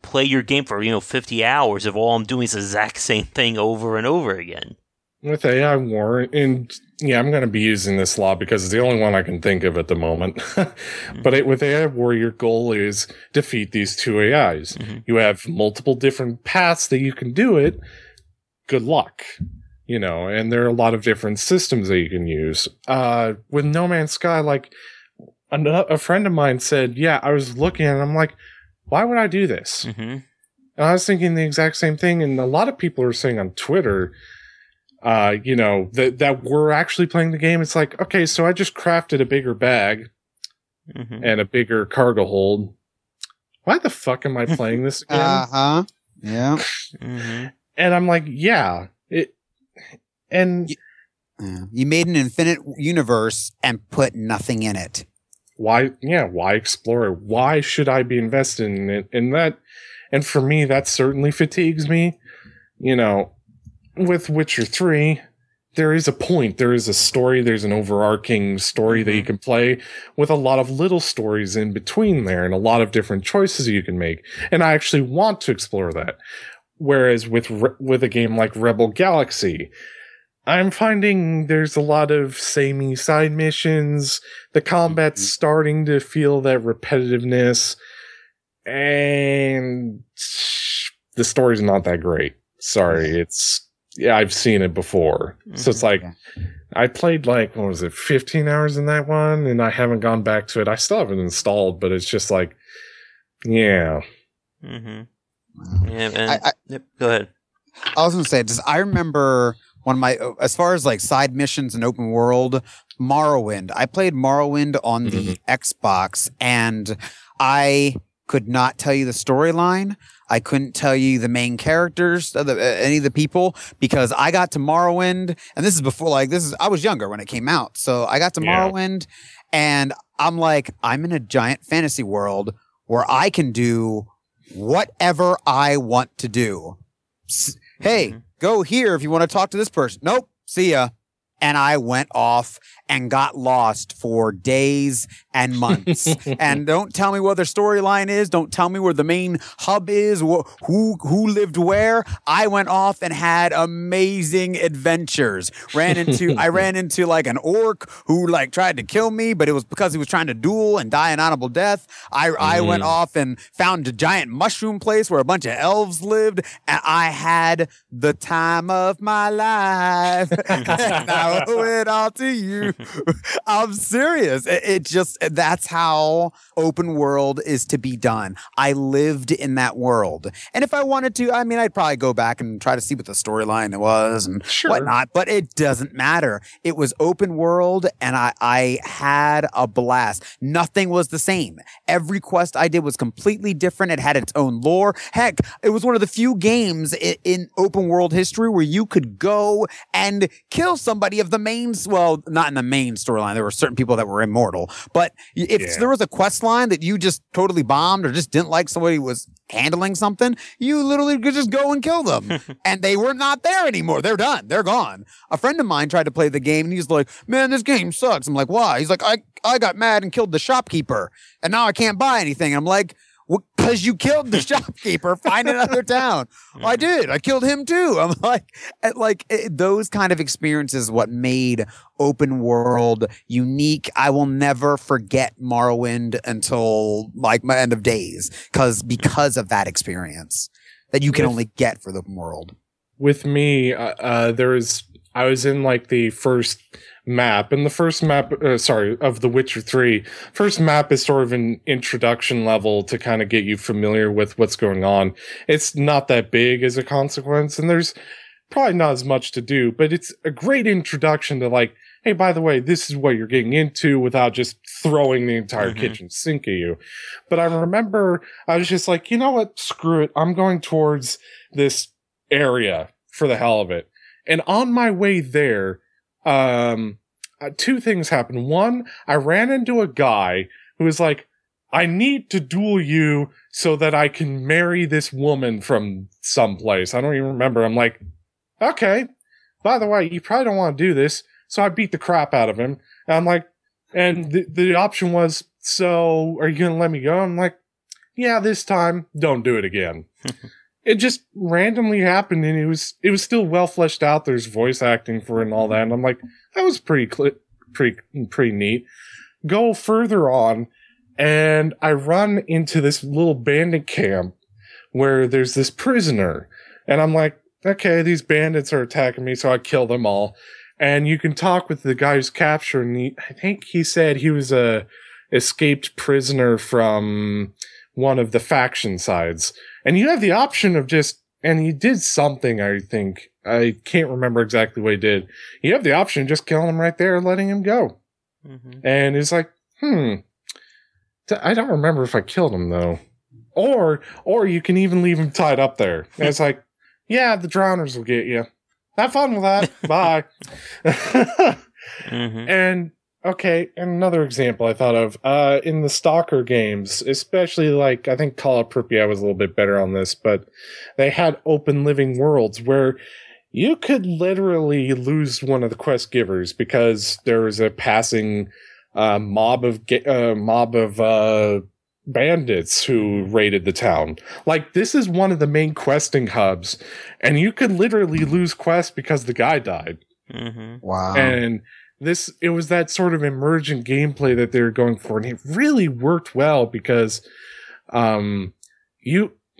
play your game for, 50 hours if all I'm doing is the exact same thing over and over again? With AI War, and yeah, I'm going to be using this law because it's the only one I can think of at the moment. But with AI Warrior, goal is defeat these two AIs. You have multiple different paths that you can do it. Good luck. You know, and there are a lot of different systems that you can use. With No Man's Sky, like, a friend of mine said, yeah, I was looking and I'm like, why would I do this? And I was thinking the exact same thing. And a lot of people are saying on Twitter, you know, that we're actually playing the game. It's like, okay, so I just crafted a bigger bag and a bigger cargo hold. Why the fuck am I playing this again? Yeah. And I'm like, yeah. And you made an infinite universe and put nothing in it. Why explore it? Why should I be invested in it? And for me, that certainly fatigues me. You know, with Witcher 3, there is a point, there is a story, there's an overarching story that you can play with a lot of little stories in between there and a lot of different choices you can make. And I actually want to explore that. Whereas with a game like Rebel Galaxy, I'm finding there's a lot of samey side missions. The combat's starting to feel that repetitiveness, and the story's not that great. Sorry, I've seen it before. So it's like, I played like, 15 hours in that one, and I haven't gone back to it. I still haven't installed, but it's just like, yeah. Yeah, and, go ahead. I was going to say, I remember one of my, as far as like side missions and open world, Morrowind. I played Morrowind on the Xbox, and I could not tell you the storyline. I couldn't tell you the main characters, any of the people, because I got to Morrowind, and this is before, I was younger when it came out. So I got to Morrowind, and I'm like, I'm in a giant fantasy world where I can do whatever I want to do. Hey, go here if you want to talk to this person. Nope. See ya. And I went off and got lost for days and months. And don't tell me what their storyline is. Don't tell me where the main hub is, who lived where. I went off and had amazing adventures. I ran into like an orc who like tried to kill me, but it was because he was trying to duel and die an honorable death. I went off and found a giant mushroom place where a bunch of elves lived, and I had the time of my life. I owe it all to you. I'm serious. That's how open world is to be done. I lived in that world. And if I wanted to, I mean, I'd probably go back and try to see what the storyline was and whatnot, but it doesn't matter. It was open world, and I had a blast. Nothing was the same. Every quest I did was completely different. It had its own lore. Heck, it was one of the few games in open world history where you could go and kill somebody of the main, well, not in the main storyline. There were certain people that were immortal, but if there was a quest line that you just totally bombed or just didn't like somebody was handling something, you literally could just go and kill them. And they were not there anymore. They're done. They're gone. A friend of mine tried to play the game, and he's like, man, this game sucks. I'm like, why? He's like, I got mad and killed the shopkeeper, and now I can't buy anything. I'm like, well, because you killed the shopkeeper, find another town. Well, I did. I killed him too. I'm like, those kind of experiences, what made open world unique. I will never forget Morrowind until like my end of days, because of that experience that you can only get for the open world. With me, I was in like the first map, and the first map, of The Witcher 3, first map is sort of an introduction level to kind of get you familiar with what's going on. It's not that big as a consequence, and there's probably not as much to do, but it's a great introduction to like, hey, by the way, this is what you're getting into without just throwing the entire kitchen sink at you. But I remember I was just like, you know what? Screw it. I'm going towards this area for the hell of it. And on my way there, two things happened. One, I ran into a guy who was like, I need to duel you so that I can marry this woman from someplace. I don't even remember. I'm like, okay, by the way, you probably don't want to do this. So I beat the crap out of him. And I'm like, and the option was, so are you going to let me go? I'm like, yeah, this time, don't do it again. it just randomly happened, and it was still well fleshed out. There's voice acting for it and all that, and I'm like, that was pretty neat. Go further on, and I run into this little bandit camp where there's this prisoner, and I'm like, okay, these bandits are attacking me, so I kill them all. And you can talk with the guy who's captured, and I think he said he was a escaped prisoner from one of the faction sides. And you have the option of and he did something, I think. I can't remember exactly what he did. You have the option of just killing him right there and letting him go. Mm-hmm. And it's like, I don't remember if I killed him, though. Or you can even leave him tied up there. And it's like, yeah, the drowners will get you. Have fun with that. Bye. Mm-hmm. And okay, another example I thought of in the Stalker games, especially like I think Call of Pripyat was a little bit better on this, but they had open living worlds where you could literally lose one of the quest givers because there was a passing mob of bandits who raided the town. Like, this is one of the main questing hubs, and you could literally lose quests because the guy died. Mm-hmm. Wow. And it was that sort of emergent gameplay that they were going for, and it really worked well because you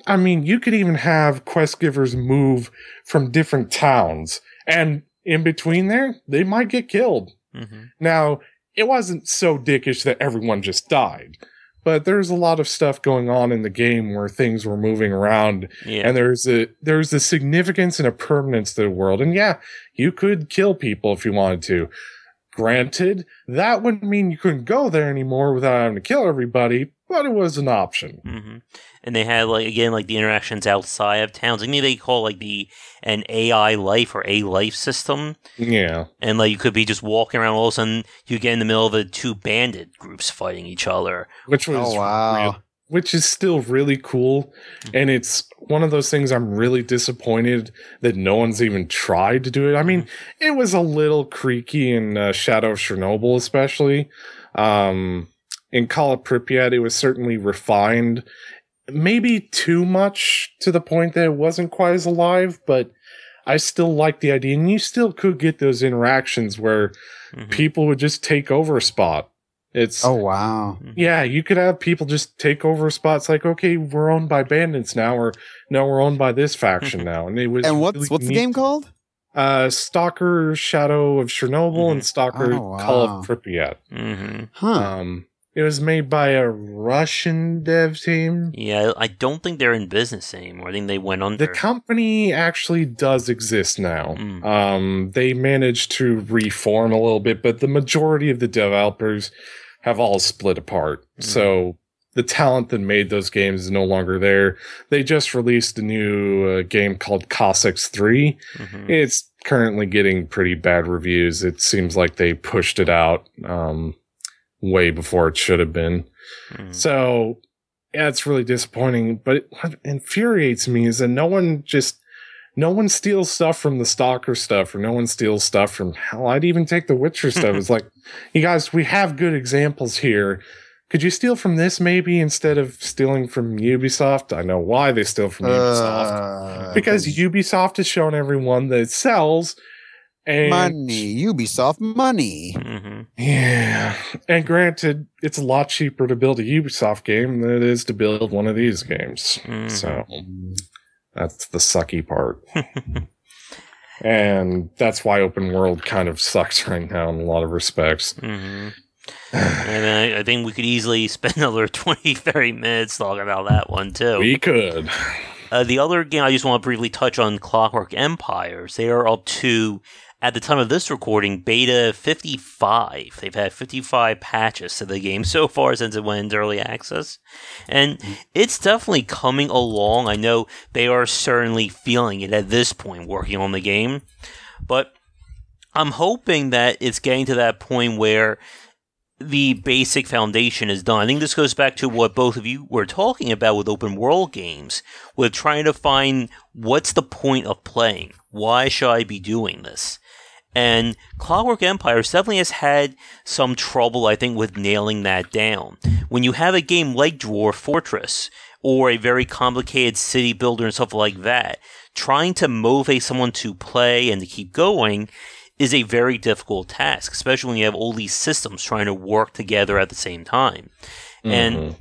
could even have quest givers move from different towns, and in between there, they might get killed. Mm-hmm. Now, it wasn't so dickish that everyone just died. But there's a lot of stuff going on in the game where things were moving around, and there's a significance and a permanence to the world. And yeah, you could kill people if you wanted to. Granted, that wouldn't mean you couldn't go there anymore without having to kill everybody, but it was an option. Mm-hmm. And they had the interactions outside of towns. I mean, they call an AI life or a life system. Yeah. And you could be just walking around, all of a sudden you get in the middle of the two bandit groups fighting each other. Which was which is still really cool. And it's one of those things I'm really disappointed that no one's even tried to do it. I mean, it was a little creaky in Shadow of Chernobyl, especially. In Call of Pripyat, it was certainly refined. Maybe too much to the point that it wasn't quite as alive, but I still like the idea. And you still could get those interactions where people would just take over a spot. Oh, wow. Yeah, you could have people just take over a spot. It's like, okay, we're owned by bandits now, or no, we're owned by this faction now. And it was. And what's the game called? Stalker Shadow of Chernobyl and Stalker Call of Pripyat. Mm-hmm. Huh. It was made by a Russian dev team. Yeah, I don't think they're in business anymore. I think they went under. The company actually does exist now. They managed to reform a little bit, but the majority of the developers have all split apart. So the talent that made those games is no longer there. They just released a new game called Cossacks 3. It's currently getting pretty bad reviews. It seems like they pushed it out way before it should have been. So, yeah, it's really disappointing. But what infuriates me is that no one steals stuff from the Stalker stuff, or no one steals stuff from, hell, I'd even take the Witcher stuff. It's like, you guys, we have good examples here. Could you steal from this maybe instead of stealing from Ubisoft? I know why they steal from Ubisoft. Because Ubisoft has shown everyone that it sells. And money. Ubisoft money. Yeah. And granted, it's a lot cheaper to build a Ubisoft game than it is to build one of these games. So that's the sucky part. And that's why open world kind of sucks right now in a lot of respects. And I think we could easily spend another 20, 30 minutes talking about that one, too. We could. The other game I just want to briefly touch on, Clockwork Empires. They are up to, at the time of this recording, beta 55. They've had 55 patches to the game so far since it went into early access. And it's definitely coming along. I know they are certainly feeling it at this point, working on the game. But I'm hoping that it's getting to that point where the basic foundation is done. I think this goes back to what both of you were talking about with open world games, with trying to find what's the point of playing. Why should I be doing this? And Clockwork Empire definitely has had some trouble, I think, with nailing that down. When you have a game like Dwarf Fortress, or a very complicated city builder and stuff like that, trying to motivate someone to play and to keep going is a very difficult task, especially when you have all these systems trying to work together at the same time. And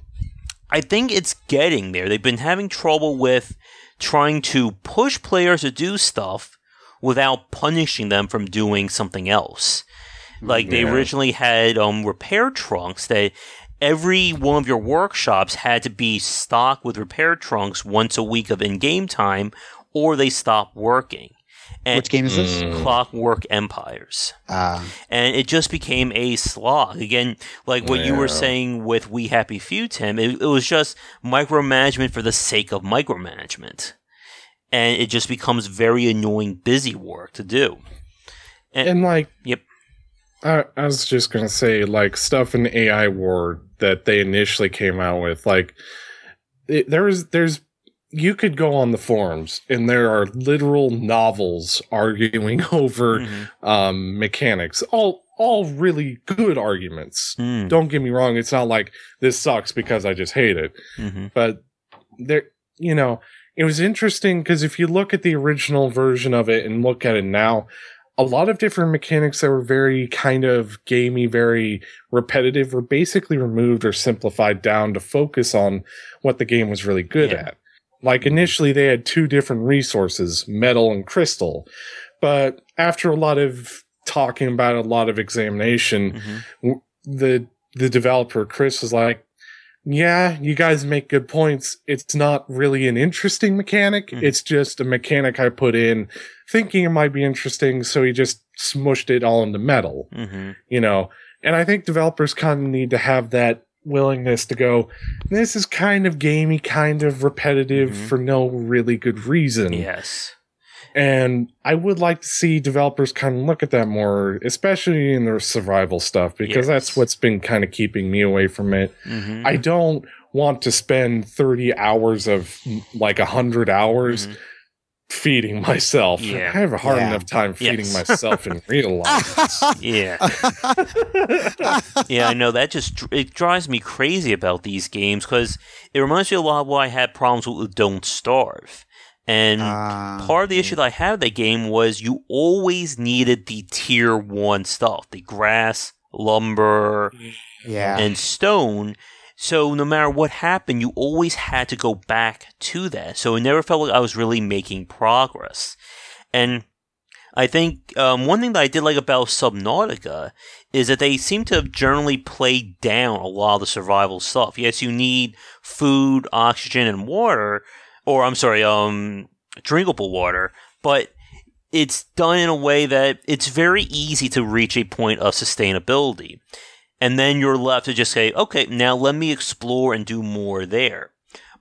I think it's getting there. They've been having trouble with trying to push players to do stuff without punishing them from doing something else. Like they originally had repair trunks that every one of your workshops had to be stocked with repair trunks once a week of in-game time, or they stopped working. And Which game is this? Clockwork Empires. And it just became a slog. Again, like what you were saying with We Happy Few, Tim, it was just micromanagement for the sake of micromanagement. And it just becomes very annoying busy work to do. And like, yep. I was just going to say, like, stuff in AI War that they initially came out with, like, there's you could go on the forums and there are literal novels arguing over mechanics, all really good arguments. Don't get me wrong, it's not like this sucks because I just hate it. But there, you know, it was interesting because if you look at the original version of it and look at it now, a lot of different mechanics that were very kind of gamey, very repetitive were basically removed or simplified down to focus on what the game was really good at. Like initially they had two different resources, metal and crystal. But after a lot of talking about it, a lot of examination, the developer, Chris, was like, yeah, you guys make good points. It's not really an interesting mechanic. It's just a mechanic I put in thinking it might be interesting, so he just smushed it all into metal. You know, and I think developers kind of need to have that willingness to go, this is kind of gamey, kind of repetitive for no really good reason. Yes. And I would like to see developers kind of look at that more, especially in their survival stuff, because that's what's been kind of keeping me away from it. I don't want to spend 30 hours of like 100 hours feeding myself. I have a hard enough time feeding myself in real life. Yeah, I know that it drives me crazy about these games because it reminds me a lot of why I had problems with Don't Starve. And part of the issue that I had with that game was you always needed the tier 1 stuff, the grass, lumber, and stone. So no matter what happened, you always had to go back to that. So it never felt like I was really making progress. And I think one thing that I did like about Subnautica is that they seem to have generally played down a lot of the survival stuff. Yes, you need food, oxygen, and water, or I'm sorry, drinkable water, but it's done in a way that it's very easy to reach a point of sustainability. And then you're left to just say, okay, now let me explore and do more there.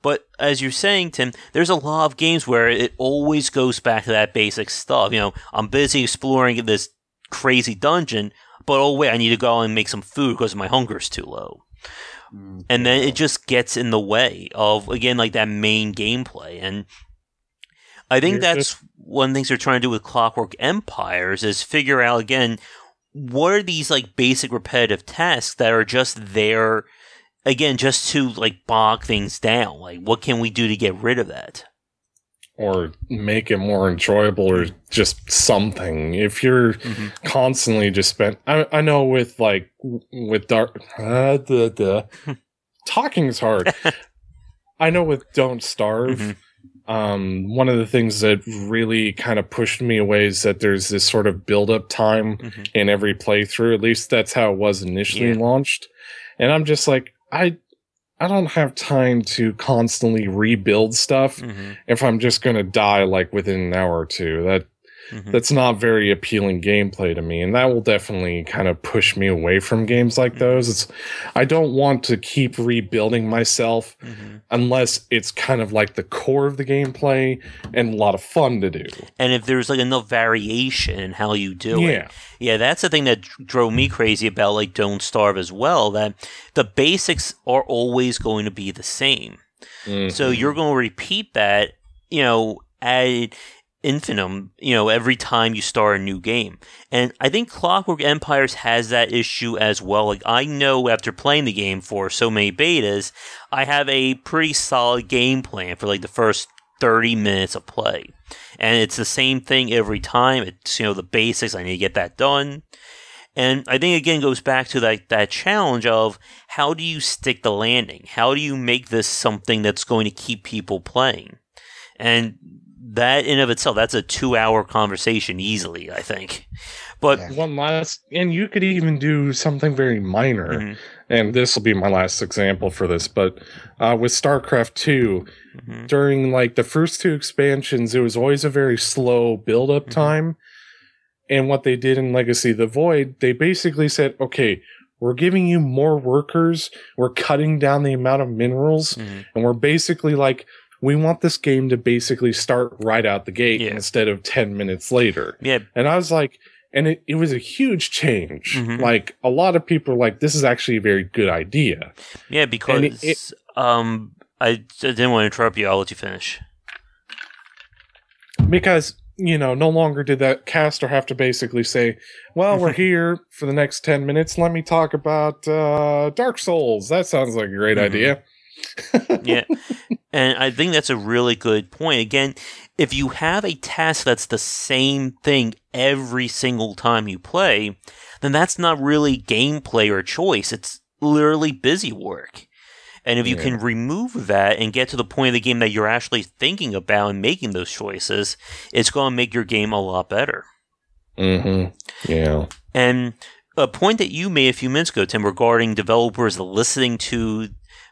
But as you're saying, Tim, there's a lot of games where it always goes back to that basic stuff. You know, I'm busy exploring this crazy dungeon, but oh wait, I need to go and make some food because my hunger's too low. And then it just gets in the way of, again, like that main gameplay. And I think that's one of the things they're trying to do with Clockwork Empires is figure out, again, what are these like basic repetitive tasks that are just there, again, just to like bog things down? Like, what can we do to get rid of that? Or make it more enjoyable or just something. If you're constantly just spent... I know with Dark... talking is hard. I know with Don't Starve, one of the things that really kind of pushed me away is that there's this sort of build-up time in every playthrough. At least that's how it was initially launched. And I'm just like, I don't have time to constantly rebuild stuff if I'm just going to die like within an hour or two. That's not very appealing gameplay to me, and that will definitely kind of push me away from games like those. I don't want to keep rebuilding myself unless it's kind of like the core of the gameplay and a lot of fun to do. And if there's like enough variation in how you do it. Yeah, that's the thing that drove me crazy about like Don't Starve as well, that the basics are always going to be the same. So you're going to repeat that, you know, infinitum, every time you start a new game. And I think Clockwork Empires has that issue as well. Like, I know after playing the game for so many betas, I have a pretty solid game plan for like the first 30 minutes of play. And it's the same thing every time. It's, the basics. I need to get that done. And I think, again, it goes back to that challenge of how do you stick the landing? How do you make this something that's going to keep people playing? And that in of itself, that's a 2-hour conversation easily, I think. But one last, and you could even do something very minor, and this will be my last example for this, but with StarCraft 2, during like the first 2 expansions, it was always a very slow build-up time. And what they did in Legacy of the Void, they basically said, okay, we're giving you more workers, we're cutting down the amount of minerals, and we're basically like, we want this game to basically start right out the gate instead of 10 minutes later. Yeah. And I was like, and it was a huge change. Like, a lot of people are like, this is actually a very good idea. Yeah, because I didn't want to interrupt you. I'll let you finish. Because, no longer did that caster have to basically say, well, we're here for the next 10 minutes. Let me talk about Dark Souls. That sounds like a great idea. Yeah. And I think that's a really good point. Again, if you have a task that's the same thing every single time you play, then that's not really gameplay or choice. It's literally busy work. And if you can remove that and get to the point of the game that you're actually thinking about and making those choices, it's going to make your game a lot better. Yeah. And a point that you made a few minutes ago, Tim, regarding developers listening to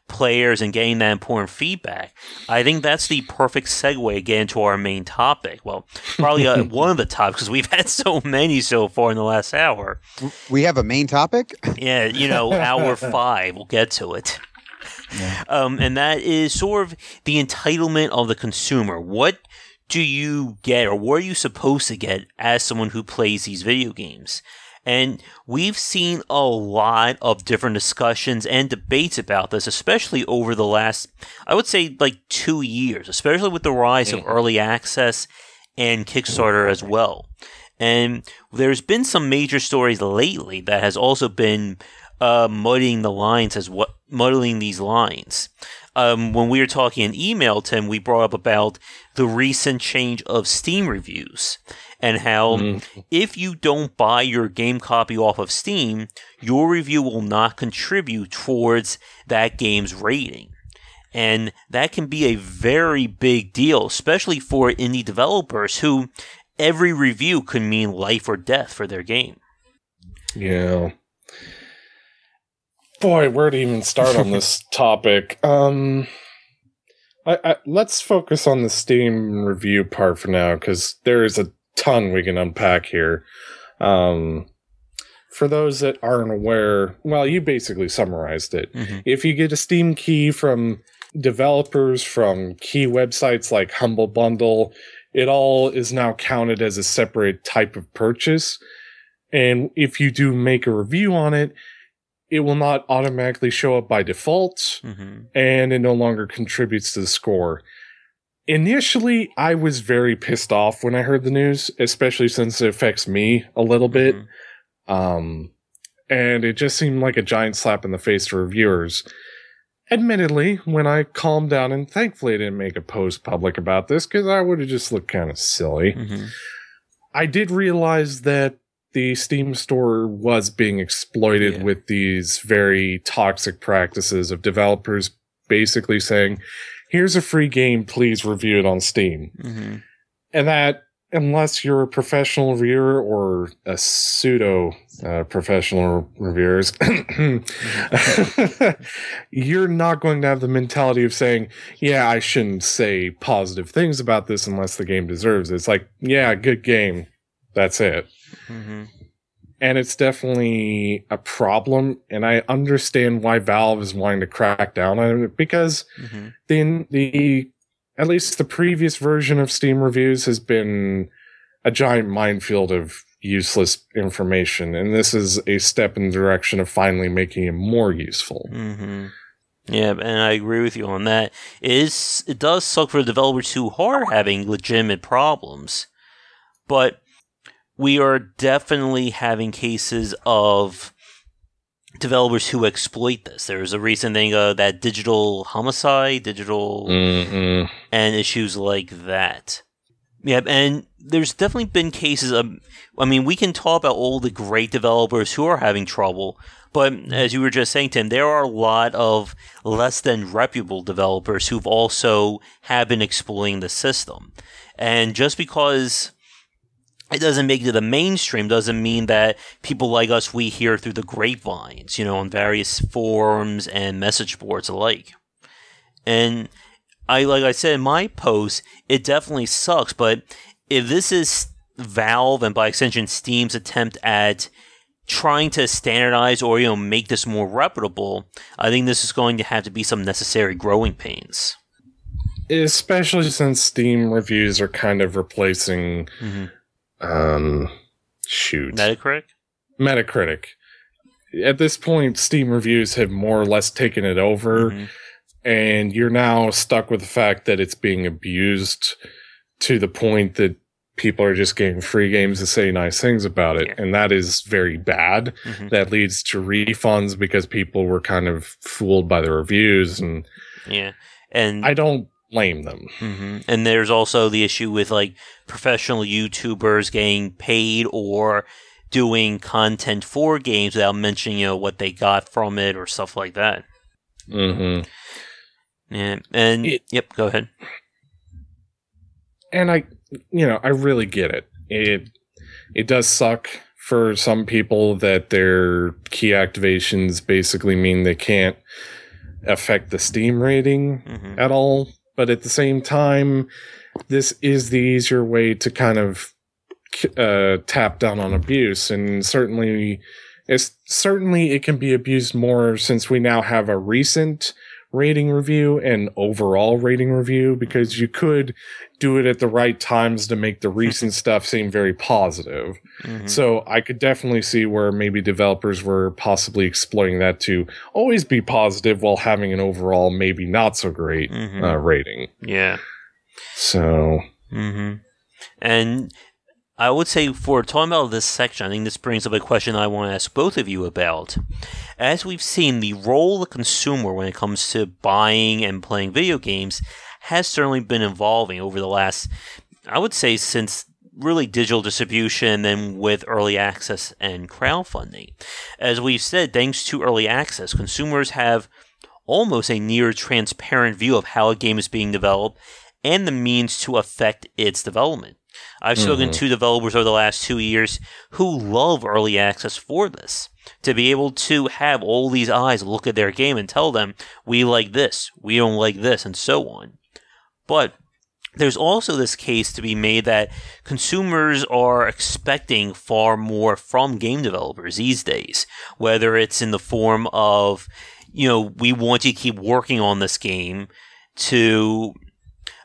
players and getting that important feedback, I think that's the perfect segue again to our main topic. Well, probably one of the topics, because we've had so many so far in the last hour. We have a main topic? Yeah, hour 5. We'll get to it. Yeah. And that is sort of the entitlement of the consumer. What do you get, or what are you supposed to get as someone who plays these video games? And we've seen a lot of different discussions and debates about this, especially over the last, I would say, like 2 years, especially with the rise of early access and Kickstarter as well. And there's been some major stories lately that has also been muddying these lines. When we were talking in email, Tim, we brought up about the recent change of Steam reviews and how if you don't buy your game copy off of Steam, your review will not contribute towards that game's rating. And that can be a very big deal, especially for indie developers who every review could mean life or death for their game. Yeah. Boy, where to even start on this topic? Let's focus on the Steam review part for now, because there is a ton we can unpack here. For those that aren't aware, well, you basically summarized it. If you get a Steam key from developers from key websites like Humble Bundle, it all is now counted as a separate type of purchase. And if you do make a review on it, it will not automatically show up by default, and it no longer contributes to the score. Initially, I was very pissed off when I heard the news, especially since it affects me a little bit. And it just seemed like a giant slap in the face to reviewers. Admittedly, when I calmed down, and thankfully I didn't make a post public about this, because I would have just looked kind of silly, I did realize that the Steam store was being exploited with these very toxic practices of developers basically saying, here's a free game, please review it on Steam. And that, unless you're a professional reviewer or a pseudo professional reviewers, you're not going to have the mentality of saying, yeah, I shouldn't say positive things about this unless the game deserves it. It's like, yeah, good game. That's it. And it's definitely a problem, and I understand why Valve is wanting to crack down on it, because at least the previous version of Steam reviews has been a giant minefield of useless information, and this is a step in the direction of finally making it more useful. Yeah, and I agree with you on that. It does suck for the developers who are having legitimate problems, but we are definitely having cases of developers who exploit this. There's a recent thing that digital homicide, and issues like that. Yeah, and there's definitely been cases of, I mean, we can talk about all the great developers who are having trouble, but as you were just saying, Tim, there are a lot of less than reputable developers who've also have been exploiting the system. And just because it doesn't make it to the mainstream doesn't mean that people like us, we hear through the grapevines, on various forums and message boards alike. And like I said in my post, it definitely sucks, but if this is Valve and by extension Steam's attempt at trying to standardize or make this more reputable, I think this is going to have to be some necessary growing pains. Especially since Steam reviews are kind of replacing Metacritic. At this point, Steam reviews have more or less taken it over, and you're now stuck with the fact that it's being abused to the point that people are just getting free games to say nice things about it, and that is very bad. That leads to refunds because people were kind of fooled by the reviews, and I don't blame them. And there's also the issue with professional YouTubers getting paid or doing content for games without mentioning what they got from it or stuff like that. Yeah, and go ahead. And I really get it. It does suck for some people that their key activations basically mean they can't affect the Steam rating at all. But at the same time, this is the easier way to kind of tap down on abuse, and certainly it can be abused more since we now have a recent rating review and overall rating review, because you could do it at the right times to make the recent stuff seem very positive. So I could definitely see where maybe developers were possibly exploiting that to always be positive while having an overall maybe not so great rating. Yeah. So. And I would say for talking about this section, I think this brings up a question I want to ask both of you about. As we've seen, the role of the consumer when it comes to buying and playing video games has certainly been evolving over the last, I would say, since really digital distribution, then with early access and crowdfunding. As we've said, thanks to early access, consumers have almost a near transparent view of how a game is being developed and the means to affect its development. I've spoken to developers over the last 2 years who love early access for this. To be able to have all these eyes look at their game and tell them, we like this, we don't like this, and so on. But there's also this case to be made that consumers are expecting far more from game developers these days, whether it's in the form of, we want you to keep working on this game, to,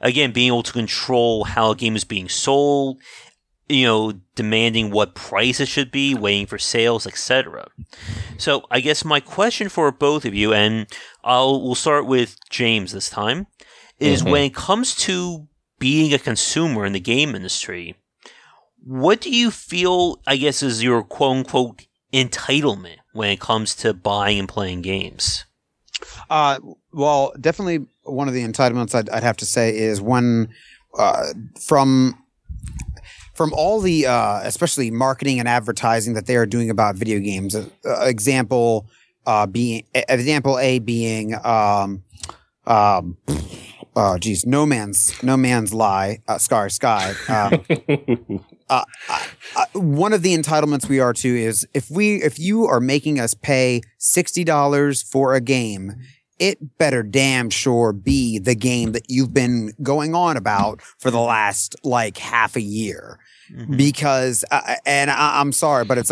again, being able to control how a game is being sold, demanding what price it should be, waiting for sales, etc. So I guess my question for both of you, and we'll start with James this time, is when it comes to being a consumer in the game industry, what do you feel, I guess, is your quote-unquote entitlement when it comes to buying and playing games? Well, definitely one of the entitlements I'd have to say is when from all the especially marketing and advertising that they are doing about video games. Example A being No Man's Lie, Sky. One of the entitlements we are to is if you are making us pay $60 for a game, it better damn sure be the game that you've been going on about for the last half a year. Because, and I'm sorry, but it's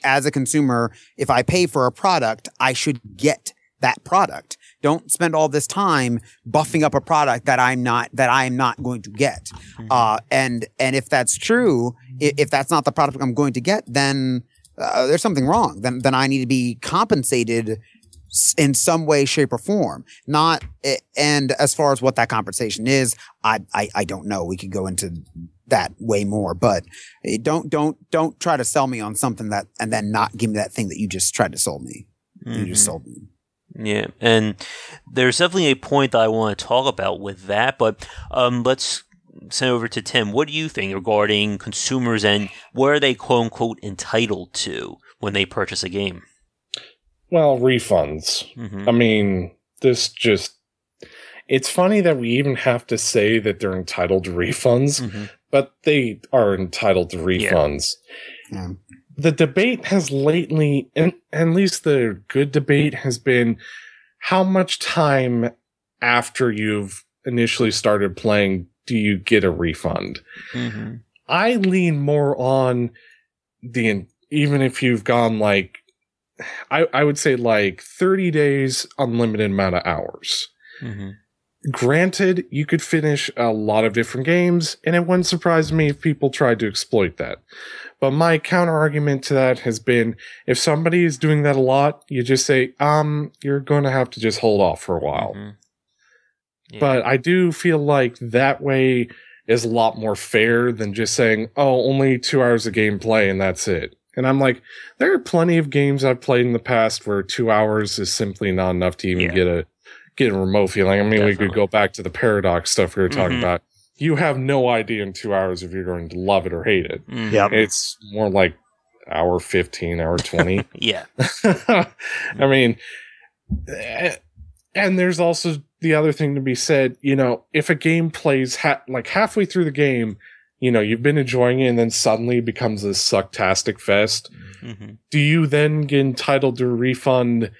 as a consumer, if I pay for a product, I should get that product. Don't spend all this time buffing up a product that I'm not going to get. And if that's true, if that's not the product I'm going to get, then there's something wrong. Then I need to be compensated in some way, shape, or form. Not, and as far as what that compensation is, I don't know. We could go into that way more, but don't try to sell me on something that, and then not give me that thing that you just tried to sell me. You just sold me. Yeah, and there's definitely a point that I want to talk about with that, but let's send over to Tim. What do you think regarding consumers and what are they quote unquote entitled to when they purchase a game? Well, refunds. I mean, it's funny that we even have to say that they're entitled to refunds, but they are entitled to refunds. Yeah. The debate has lately, and at least the good debate has been, how much time after you've initially started playing do you get a refund? I lean more on even if you've gone like, I would say like 30 days, unlimited amount of hours. Granted, you could finish a lot of different games, and it wouldn't surprise me if people tried to exploit that. But my counter argument to that has been, if somebody is doing that a lot, you just say, you're going to have to just hold off for a while. Yeah. But I do feel like that way is a lot more fair than just saying, oh, only 2 hours of gameplay and that's it. And I'm like, there are plenty of games I've played in the past where 2 hours is simply not enough to even get a remote feeling. I mean, we could go back to the Paradox stuff we were talking about. You have no idea in 2 hours if you're going to love it or hate it. It's more like hour 15, hour 20. Yeah. I mean, and there's also the other thing to be said, if a game plays like halfway through the game, you've been enjoying it and then suddenly it becomes a sucktastic fest. Do you then get entitled to a refund?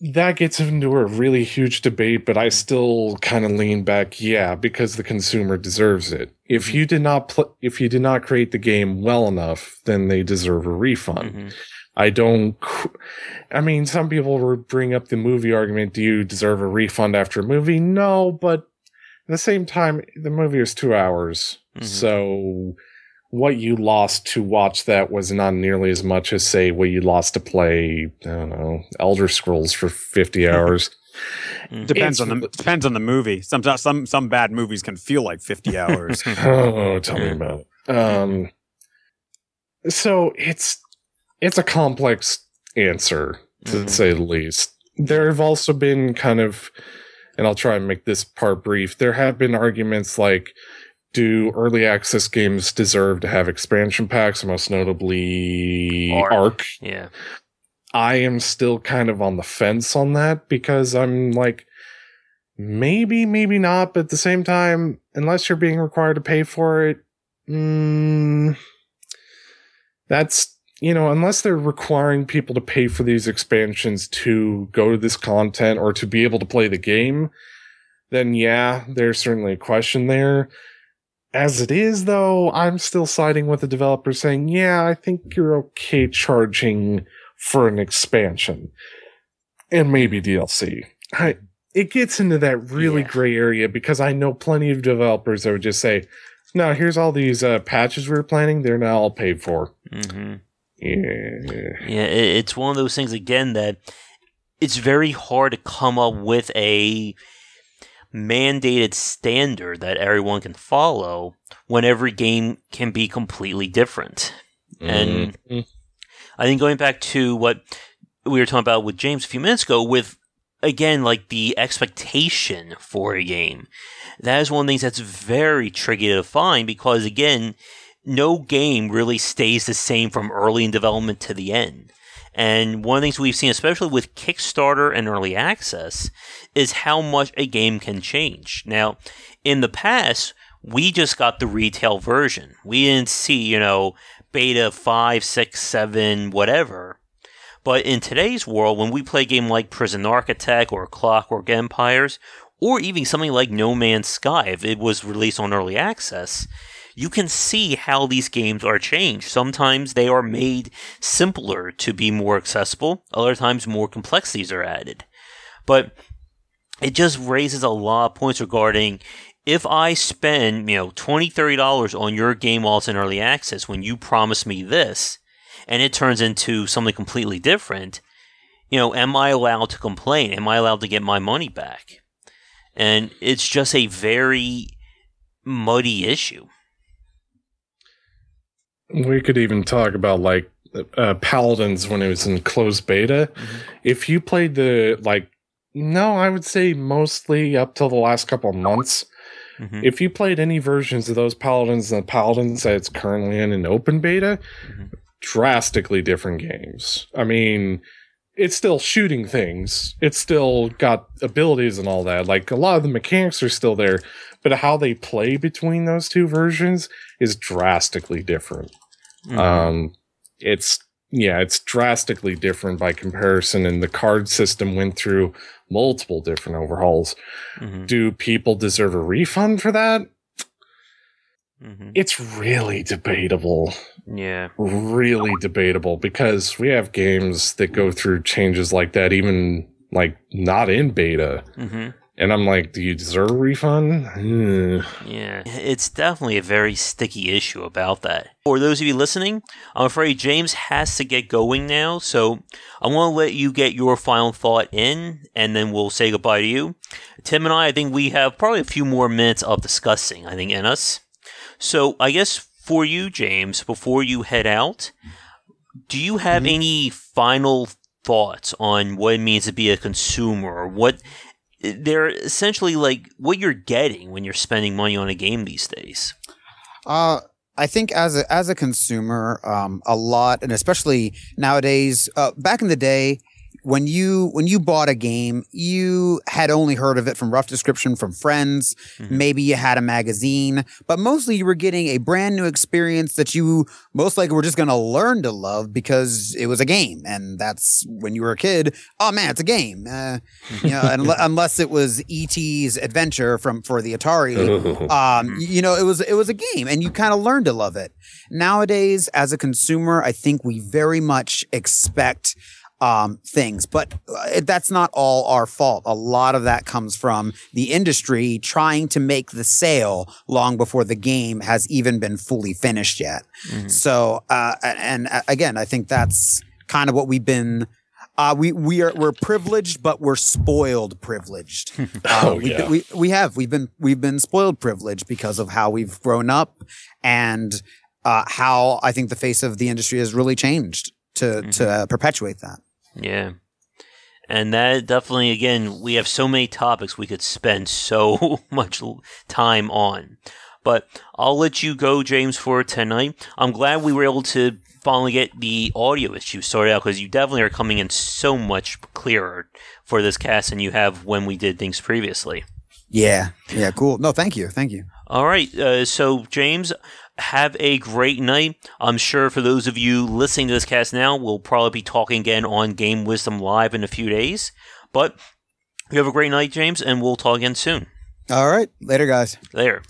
That gets into a really huge debate, but I still kind of lean back, because the consumer deserves it. If you did not create the game well enough, then they deserve a refund. I mean, some people would bring up the movie argument. Do you deserve a refund after a movie? No, but at the same time, the movie is 2 hours. So what you lost to watch that was not nearly as much as, say, what you lost to play, I don't know, Elder Scrolls for 50 hours. Depends on the movie. Sometimes some bad movies can feel like 50 hours. Oh, tell me about it. So it's a complex answer, to say the least. There have also been kind of, and I'll try and make this part brief, there have been arguments like, do early access games deserve to have expansion packs, most notably Ark? Yeah. I am still kind of on the fence on that because I'm like, maybe not, but at the same time, unless you're being required to pay for it, that's, unless they're requiring people to pay for these expansions to go to this content or to be able to play the game, then there's certainly a question there. As it is, though, I'm still siding with the developer saying, I think you're okay charging for an expansion and maybe DLC. It gets into that really gray area because I know plenty of developers that would just say, no, here's all these patches we were planning. They're now all paid for. It's one of those things, again, that it's very hard to come up with a mandated standard that everyone can follow when every game can be completely different. And I think going back to what we were talking about with James a few minutes ago, with, again, like the expectation for a game, that is one of the things that's very tricky to define because, again, no game really stays the same from early in development to the end. And one of the things we've seen, especially with Kickstarter and early access, is how much a game can change. Now, in the past, we just got the retail version. We didn't see, beta 5, 6, 7, whatever. But in today's world, when we play a game like Prison Architect or Clockwork Empires, or even something like No Man's Sky, if it was released on early access, you can see how these games are changed. Sometimes they are made simpler to be more accessible. Other times more complexities are added. But it just raises a lot of points regarding if I spend, $20, $30 on your game while it's in early access when you promise me this, and it turns into something completely different, am I allowed to complain? Am I allowed to get my money back? And it's just a very muddy issue. We could even talk about like Paladins when it was in closed beta. Mm-hmm. If you played I would say mostly up till the last couple of months. Mm-hmm. If you played any versions of those Paladins and the Paladins that's currently in an open beta, drastically different games. I mean, it's still shooting things. It's still got abilities and all that. Like, a lot of the mechanics are still there, but how they play between those two versions is drastically different. It's drastically different by comparison, and the card system went through multiple different overhauls. Do people deserve a refund for that? It's really debatable. Yeah. Really debatable, because we have games that go through changes like that, even like not in beta. And I'm like, do you deserve a refund? Yeah, it's definitely a very sticky issue about that. For those of you listening, I'm afraid James has to get going now, so I want to let you get your final thought in, and then we'll say goodbye to you. Tim and I think we have probably a few more minutes of discussing, in us. So I guess for you, James, before you head out, do you have any final thoughts on what it means to be a consumer, or what they're essentially like, what you're getting when you're spending money on a game these days? I think as a consumer, a lot, and especially nowadays, back in the day, when you bought a game, you had only heard of it from rough description from friends. Maybe you had a magazine, but mostly you were getting a brand new experience that you most likely were just going to learn to love because it was a game. And that's when you were a kid. Oh man, it's a game. Unless it was E.T.'s Adventure for the Atari, it was a game, and you kind of learned to love it. Nowadays, as a consumer, I think we very much expect things, but that's not all our fault. A lot of that comes from the industry trying to make the sale long before the game has even been fully finished yet. So, and again, I think that's kind of what we've been. We're privileged, but we're spoiled privileged. We've been spoiled privileged because of how we've grown up, and how I think the face of the industry has really changed to perpetuate that. Yeah. And that definitely, again, we have so many topics we could spend so much time on. But I'll let you go, James, for tonight. I'm glad we were able to finally get the audio issue sorted out, because you definitely are coming in so much clearer for this cast than you have when we did things previously. Yeah, cool. No, thank you. All right, so James, have a great night. I'm sure for those of you listening to this cast now, we'll probably be talking again on Game Wisdom Live in a few days. But you have a great night, James, and we'll talk again soon. All right. Later, guys. Later.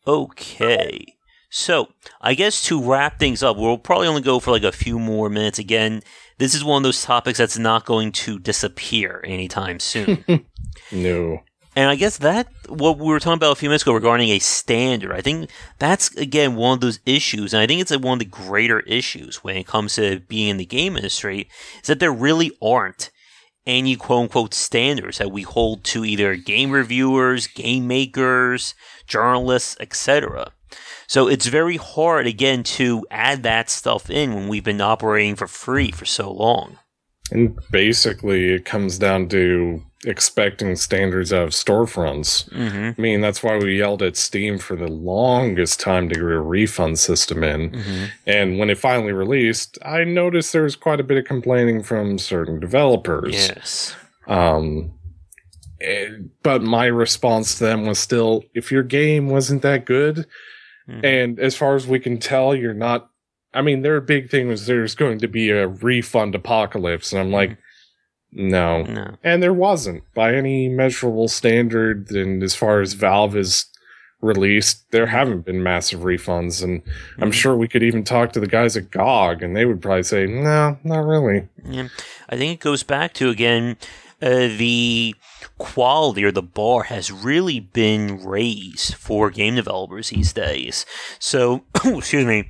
Okay. So, I guess to wrap things up, we'll probably only go for like a few more minutes. Again, this is one of those topics that's not going to disappear anytime soon. No. And I guess that, what we were talking about a few minutes ago regarding a standard, I think that's, again, one of those issues, and I think it's one of the greater issues when it comes to being in the game industry, is that there really aren't any quote-unquote standards that we hold to either game reviewers, game makers, journalists, etc. So it's very hard, again, to add that stuff in when we've been operating for free for so long. And basically, it comes down to expecting standards out of storefronts. I mean, that's why we yelled at Steam for the longest time to get a refund system in. And when it finally released, I noticed there was quite a bit of complaining from certain developers. Yes. But my response to them was still, if your game wasn't that good, and as far as we can tell, you're not. I mean, their big thing was there's going to be a refund apocalypse, and I'm like, no. And there wasn't by any measurable standard. And as far as Valve is released, there haven't been massive refunds. And I'm sure we could even talk to the guys at GOG, and they would probably say, no, not really. Yeah, I think it goes back to, again, the quality or the bar has really been raised for game developers these days. So, excuse me.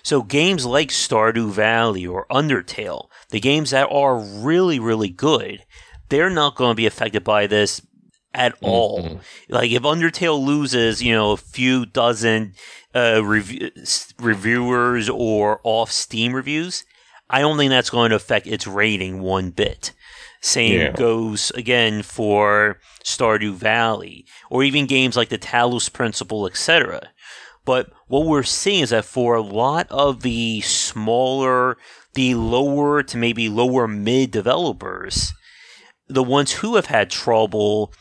So games like Stardew Valley or Undertale, the games that are really, really good, they're not going to be affected by this at all. Like if Undertale loses, a few dozen reviewers or off Steam reviews, I don't think that's going to affect its rating one bit. Same goes again for Stardew Valley or even games like the Talos Principle, etc. But what we're seeing is that for a lot of the smaller, the lower to maybe lower mid developers, the ones who have had trouble,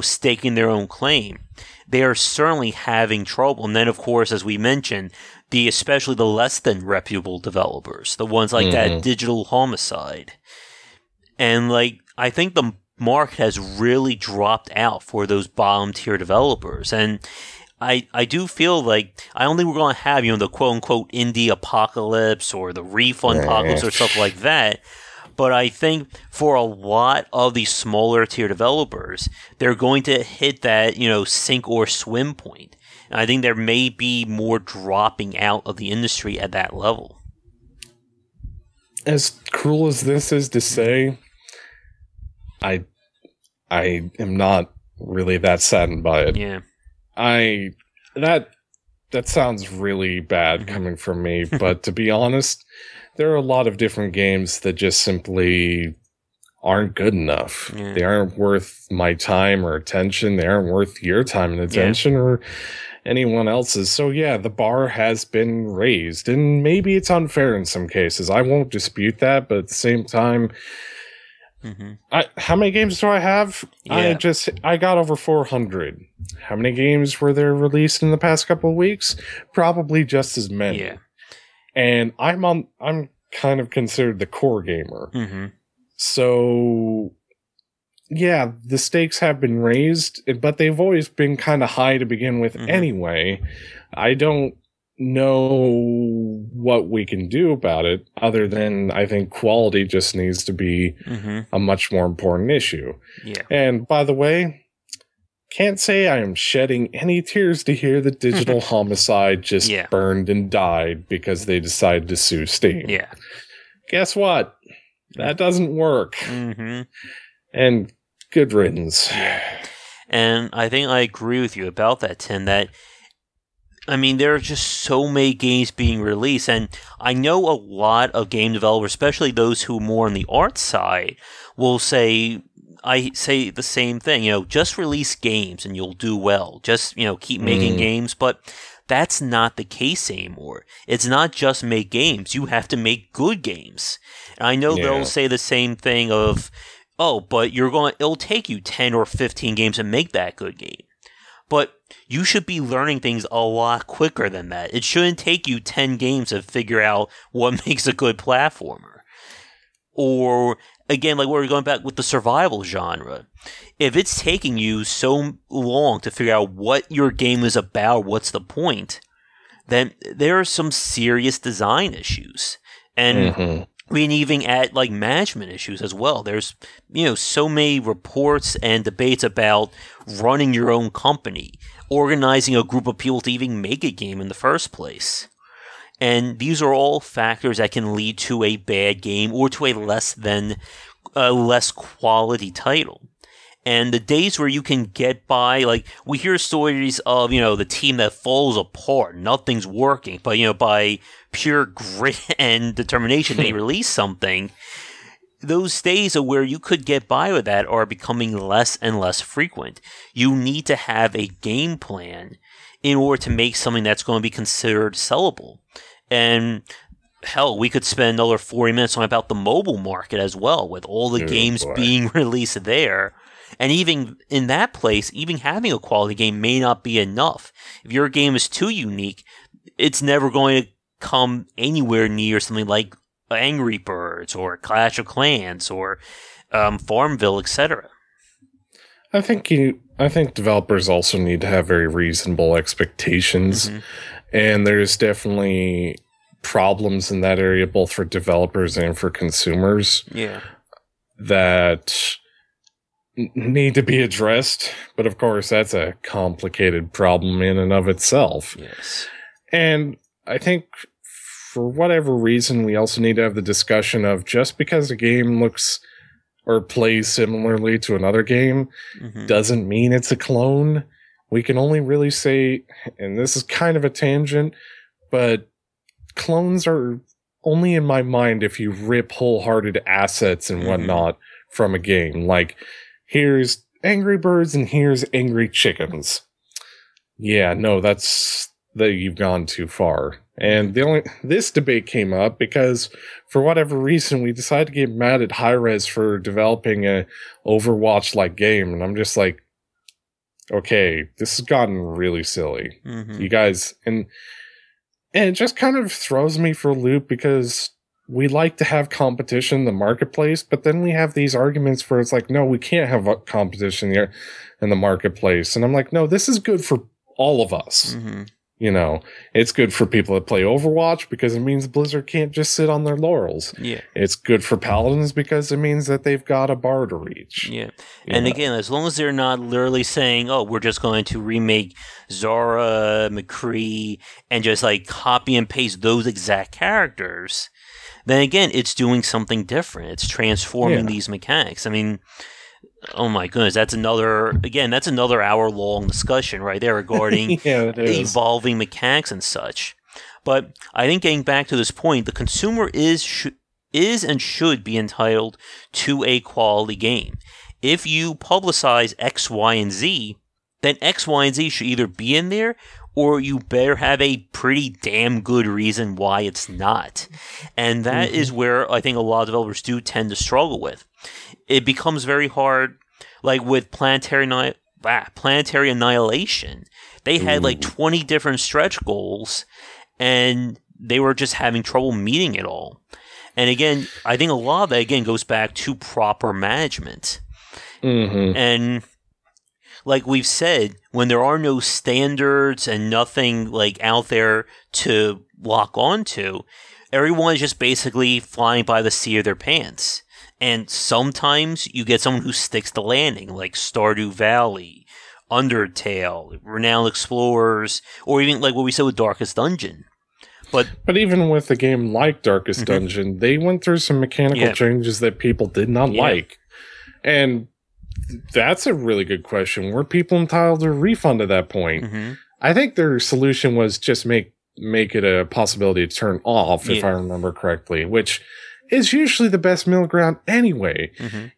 staking their own claim, they are certainly having trouble. And then, of course, as we mentioned, especially the less than reputable developers, the ones like that Digital Homicide. And I think the market has really dropped out for those bottom tier developers. And I do feel like I don't think we're going to have, the quote unquote indie apocalypse or the refund apocalypse or stuff like that. But I think for a lot of these smaller tier developers, they're going to hit that, sink or swim point. And I think there may be more dropping out of the industry at that level. As cruel as this is to say, I am not really that saddened by it. Yeah. That sounds really bad coming from me, but to be honest, there are a lot of different games that just simply aren't good enough. Yeah. They aren't worth my time or attention. They aren't worth your time and attention or anyone else's. So yeah, the bar has been raised, and maybe it's unfair in some cases. I won't dispute that, but at the same time, how many games do I have? Yeah. I got over 400. How many games were there released in the past couple of weeks? Probably just as many. Yeah. And I'm kind of considered the core gamer. So yeah, the stakes have been raised, but they've always been kind of high to begin with anyway. I don't know what we can do about it other than I think quality just needs to be a much more important issue. Yeah. And by the way, can't say I am shedding any tears to hear that Digital Homicide just burned and died because they decided to sue Steam. Yeah. Guess what? That doesn't work. And good riddance. Yeah. And I think I agree with you about that, Tim, that there are just so many games being released, and I know a lot of game developers, especially those who are more on the art side, will say, I say the same thing, just release games and you'll do well. Just, keep making games, but that's not the case anymore. It's not just make games. You have to make good games. And I know they'll say the same thing of, but it'll take you 10 or 15 games to make that good game. But you should be learning things a lot quicker than that. It shouldn't take you 10 games to figure out what makes a good platformer. Or, again, like we're going back with the survival genre. If it's taking you so long to figure out what your game is about, what's the point, then there are some serious design issues. And we can even add management issues as well. There's, so many reports and debates about running your own company, organizing a group of people to even make a game in the first place. And these are all factors that can lead to a bad game or to a less quality title. And the days where you can get by, we hear stories of, the team that falls apart, nothing's working, but, by pure grit and determination, they release something. Those days of where you could get by with that are becoming less and less frequent. You need to have a game plan in order to make something that's going to be considered sellable. And hell, we could spend another 40 minutes on about the mobile market as well, with all the games being released there. And even in that place, even having a quality game may not be enough. If your game is too unique, it's never going to come anywhere near something like Angry Birds or Clash of Clans or Farmville, etc. I think developers also need to have very reasonable expectations, and there's definitely problems in that area, both for developers and for consumers. Yeah, that need to be addressed, but of course that's a complicated problem in and of itself. Yes. And I think for whatever reason, we also need to have the discussion of just because a game looks or plays similarly to another game doesn't mean it's a clone. We can only really say, and this is kind of a tangent, but clones are only in my mind if you rip wholehearted assets and whatnot from a game. Like, here's Angry Birds and here's Angry Chickens. Yeah, no, you've gone too far. And this debate came up because for whatever reason we decided to get mad at Hi-Rez for developing a Overwatch-like game, and I'm just like, okay, this has gotten really silly. You guys, and it just kind of throws me for a loop because we like to have competition in the marketplace, but then we have these arguments where it's like, no, we can't have competition here in the marketplace. And I'm like, no, this is good for all of us. You know, it's good for people that play Overwatch because it means Blizzard can't just sit on their laurels. Yeah. It's good for Paladins because it means that they've got a bar to reach. Yeah. And again, as long as they're not literally saying, oh, we're just going to remake Zara, McCree, and just like copy and paste those exact characters, then again, it's doing something different. It's transforming these mechanics. I mean, oh my goodness, that's another hour-long discussion right there regarding evolving mechanics and such. But I think getting back to this point, the consumer is and should be entitled to a quality game. If you publicize X, Y, and Z, then X, Y, and Z should either be in there, or you better have a pretty damn good reason why it's not. And that is where I think a lot of developers do tend to struggle with. It becomes very hard, like with Planetary Annihilation. They had like 20 different stretch goals, and they were just having trouble meeting it all. And again, I think a lot of that, again, goes back to proper management. And like we've said, when there are no standards and nothing like out there to lock onto, everyone is just basically flying by the seat of their pants. And sometimes you get someone who sticks the landing, like Stardew Valley, Undertale, Renowned Explorers, or even like what we said with Darkest Dungeon. But even with a game like Darkest Dungeon, they went through some mechanical changes that people did not like. And that's a really good question. Were people entitled to a refund at that point? I think their solution was just make it a possibility to turn off, if I remember correctly, which is usually the best middle ground anyway.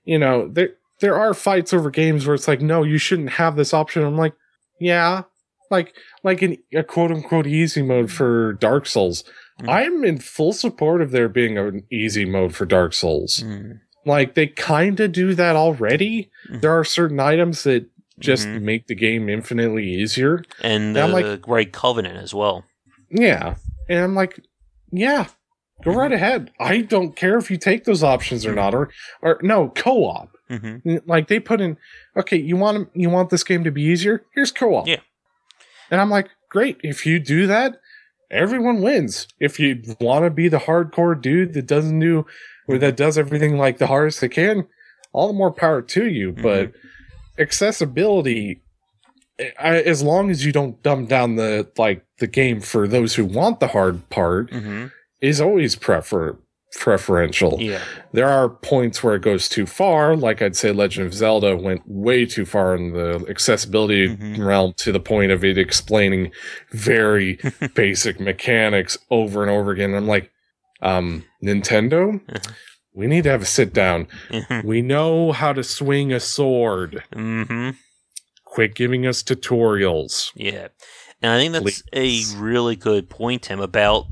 You know, there are fights over games where it's like, no, you shouldn't have this option. I'm like, yeah, like in a quote-unquote easy mode for Dark Souls. I'm in full support of there being an easy mode for Dark Souls. Like, they kind of do that already. There are certain items that just make the game infinitely easier. And the Great Covenant as well. Yeah. And I'm like, yeah, go right ahead. I don't care if you take those options or not. Or no, co-op. Like, they put in, okay, you want this game to be easier? Here's co-op. Yeah. And I'm like, great. If you do that, everyone wins. If you want to be the hardcore dude that does everything like the hardest they can, all the more power to you. But accessibility, as long as you don't dumb down the game for those who want the hard part, is always preferential. Yeah. There are points where it goes too far, like I'd say Legend of Zelda went way too far in the accessibility realm, to the point of it explaining very basic mechanics over and over again. I'm like, Nintendo, we need to have a sit down. We know how to swing a sword. Quit giving us tutorials. Yeah. And I think that's a really good point, Tim, about,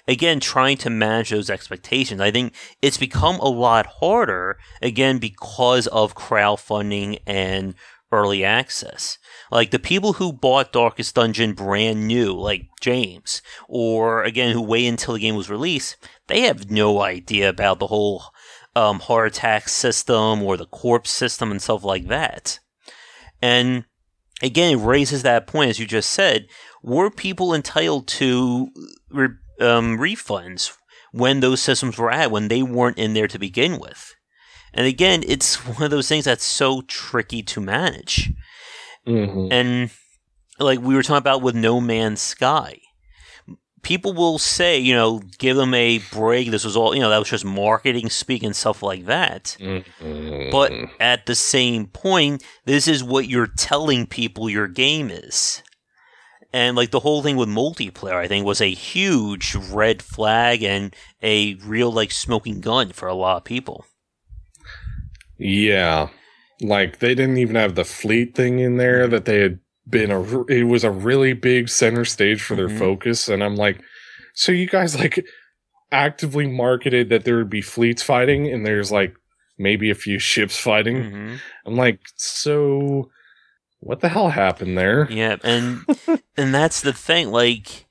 again, trying to manage those expectations. I think it's become a lot harder, again, because of crowdfunding and early access. Like, the people who bought Darkest Dungeon brand new, like James, or, again, who wait until the game was released, they have no idea about the whole heart attack system or the corpse system and stuff like that. And, again, it raises that point, as you just said, were people entitled to refunds when those systems were when they weren't in there to begin with? And again, it's one of those things that's so tricky to manage. And like we were talking about with No Man's Sky, people will say, you know, give them a break. This was all, you know, that was just marketing speak and stuff like that. But at the same point, this is what you're telling people your game is. And like the whole thing with multiplayer, I think, was a huge red flag and a real like smoking gun for a lot of people. Yeah. Like they didn't even have the fleet thing in there that they had been it was a really big center stage for their focus. And I'm like, so you guys like actively marketed that there would be fleets fighting and there's like maybe a few ships fighting. I'm like, so what the hell happened there? Yeah, and that's the thing. Like,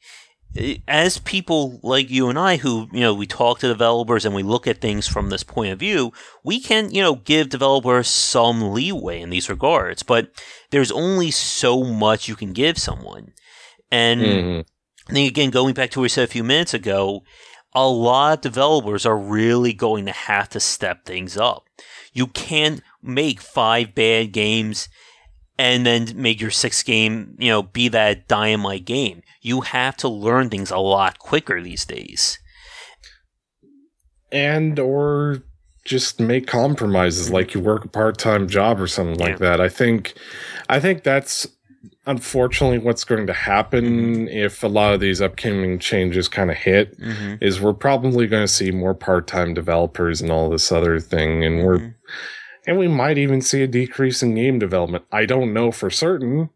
as people like you and I, who, you know, we talk to developers and we look at things from this point of view, we can, you know, give developers some leeway in these regards. But there's only so much you can give someone. And I think, again, going back to what we said a few minutes ago, a lot of developers are really going to have to step things up. You can't make 5 bad games and then make your 6th game, you know, be that dynamite game. You have to learn things a lot quicker these days. And or just make compromises, like you work a part-time job or something like that. I think that's unfortunately what's going to happen if a lot of these upcoming changes kind of hit, is we're probably going to see more part-time developers and all this other thing, and and we might even see a decrease in game development. I don't know for certain,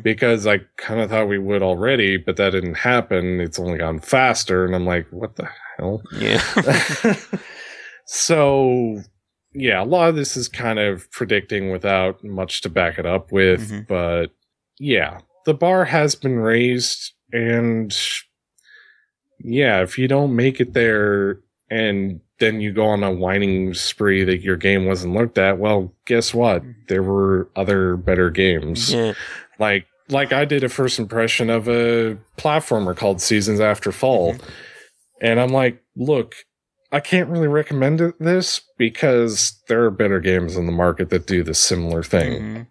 because I kind of thought we would already, but that didn't happen. It's only gone faster, and I'm like, what the hell? Yeah. So, yeah, a lot of this is kind of predicting without much to back it up with, but yeah, the bar has been raised, and yeah, if you don't make it there and then you go on a whining spree that your game wasn't looked at, well, guess what? There were other better games. Yeah. Like I did a first impression of a platformer called Seasons After Fall. And I'm like, look, I can't really recommend this because there are better games in the market that do the similar thing.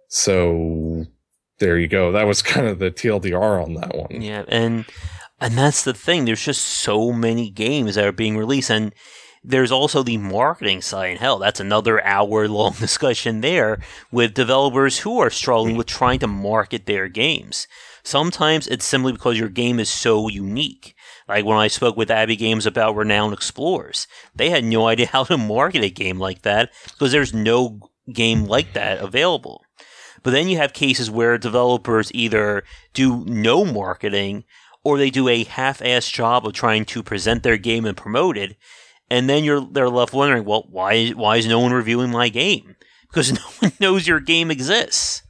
So there you go. That was kind of the TLDR on that one. Yeah, and that's the thing. There's just so many games that are being released, and there's also the marketing side. Hell, that's another hour-long discussion there with developers who are struggling with trying to market their games. Sometimes it's simply because your game is so unique. Like when I spoke with Abby Games about Renowned Explorers, they had no idea how to market a game like that because there's no game like that available. But then you have cases where developers either do no marketing or they do a half-assed job of trying to present their game and promote it, and then they're left wondering, well, why is no one reviewing my game? Because no one knows your game exists.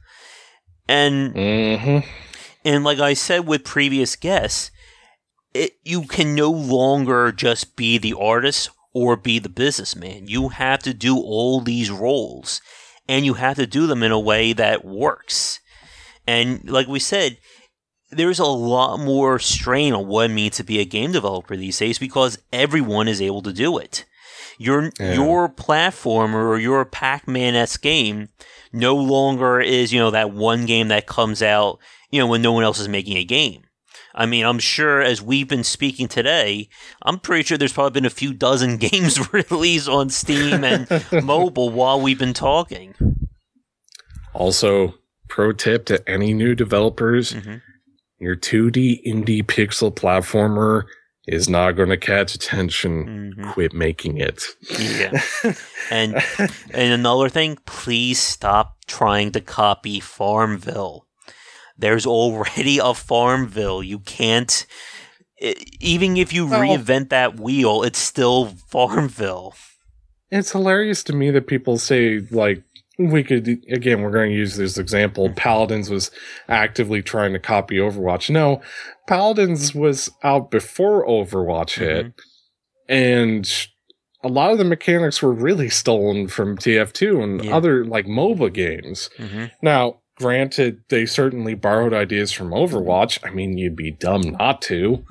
And and like I said with previous guests, you can no longer just be the artist or be the businessman. You have to do all these roles, and you have to do them in a way that works. And like we said, there's a lot more strain on what it means to be a game developer these days because everyone is able to do it. Your platformer or your Pac-Man-esque game no longer is, that one game that comes out, when no one else is making a game. I mean, I'm sure as we've been speaking today, I'm pretty sure there's probably been a few dozen games released on Steam and mobile while we've been talking. Also, pro tip to any new developers, your 2D indie pixel platformer is not going to catch attention. Quit making it. Yeah. And another thing, please stop trying to copy Farmville. There's already a Farmville. You can't, even if you reinvent that wheel, it's still Farmville. It's hilarious to me that people say, like, we could, again, we're going to use this example. Paladins was actively trying to copy Overwatch. No, Paladins was out before Overwatch hit, and a lot of the mechanics were really stolen from TF2 and other, like, MOBA games. Now, granted, they certainly borrowed ideas from Overwatch. I mean, you'd be dumb not to.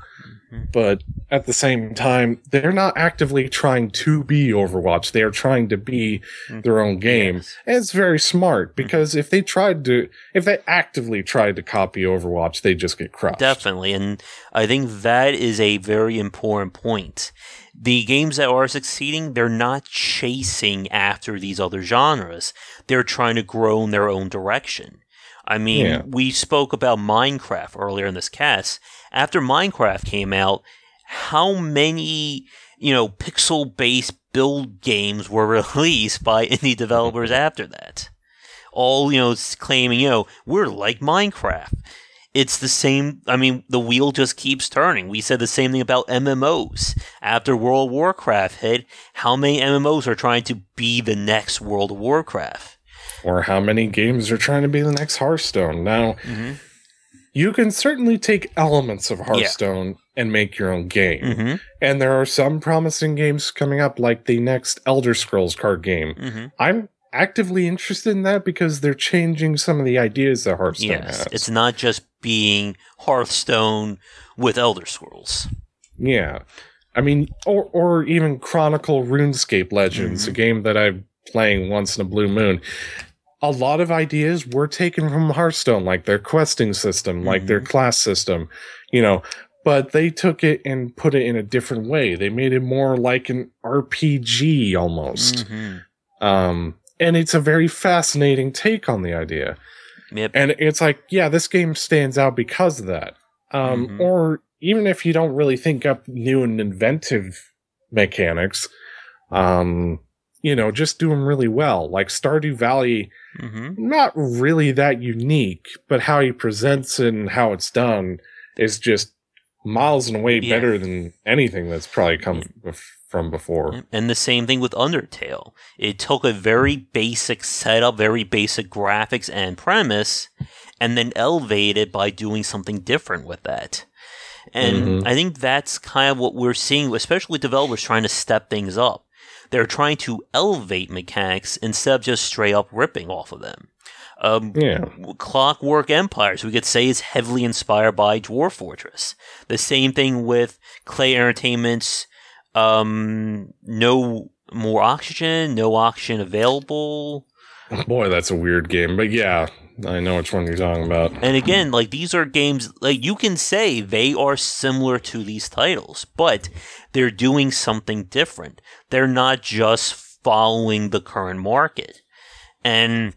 But at the same time, they're not actively trying to be Overwatch. They are trying to be their own game. Yes. And it's very smart because if they actively tried to copy Overwatch, they just get crushed. Definitely. And I think that is a very important point. The games that are succeeding, they're not chasing after these other genres. They're trying to grow in their own direction. I mean, we spoke about Minecraft earlier in this cast. After Minecraft came out, how many, pixel-based build games were released by indie developers after that? All, claiming, we're like Minecraft. It's the same. I mean, the wheel just keeps turning. We said the same thing about MMOs. After World of Warcraft hit, how many MMOs are trying to be the next World of Warcraft? Or how many games are trying to be the next Hearthstone? Now, you can certainly take elements of Hearthstone and make your own game. And there are some promising games coming up, like the next Elder Scrolls card game. I'm actively interested in that because they're changing some of the ideas that Hearthstone has. It's not just being Hearthstone with Elder Scrolls. Yeah. I mean, or even Chronicle RuneScape Legends, a game that I'm playing once in a blue moon. A lot of ideas were taken from Hearthstone, like their questing system, like their class system, but they took it and put it in a different way. They made it more like an RPG almost. And it's a very fascinating take on the idea. Yep. And it's like, yeah, this game stands out because of that. Or even if you don't really think up new and inventive mechanics, just do them really well. Like Stardew Valley, not really that unique, but how he presents it and how it's done is just miles and away better than anything that's probably come from before. And the same thing with Undertale. It took a very basic setup, very basic graphics and premise, and then elevated by doing something different with that. And I think that's kind of what we're seeing, especially with developers trying to step things up. They're trying to elevate mechanics instead of just straight up ripping off of them. Clockwork Empire, so we could say, is heavily inspired by Dwarf Fortress. The same thing with Clay Entertainment's No More Oxygen, No Oxygen Available. Boy, that's a weird game, but yeah, I know which one you're talking about. And again, these are games, you can say they are similar to these titles, but they're doing something different. They're not just following the current market. And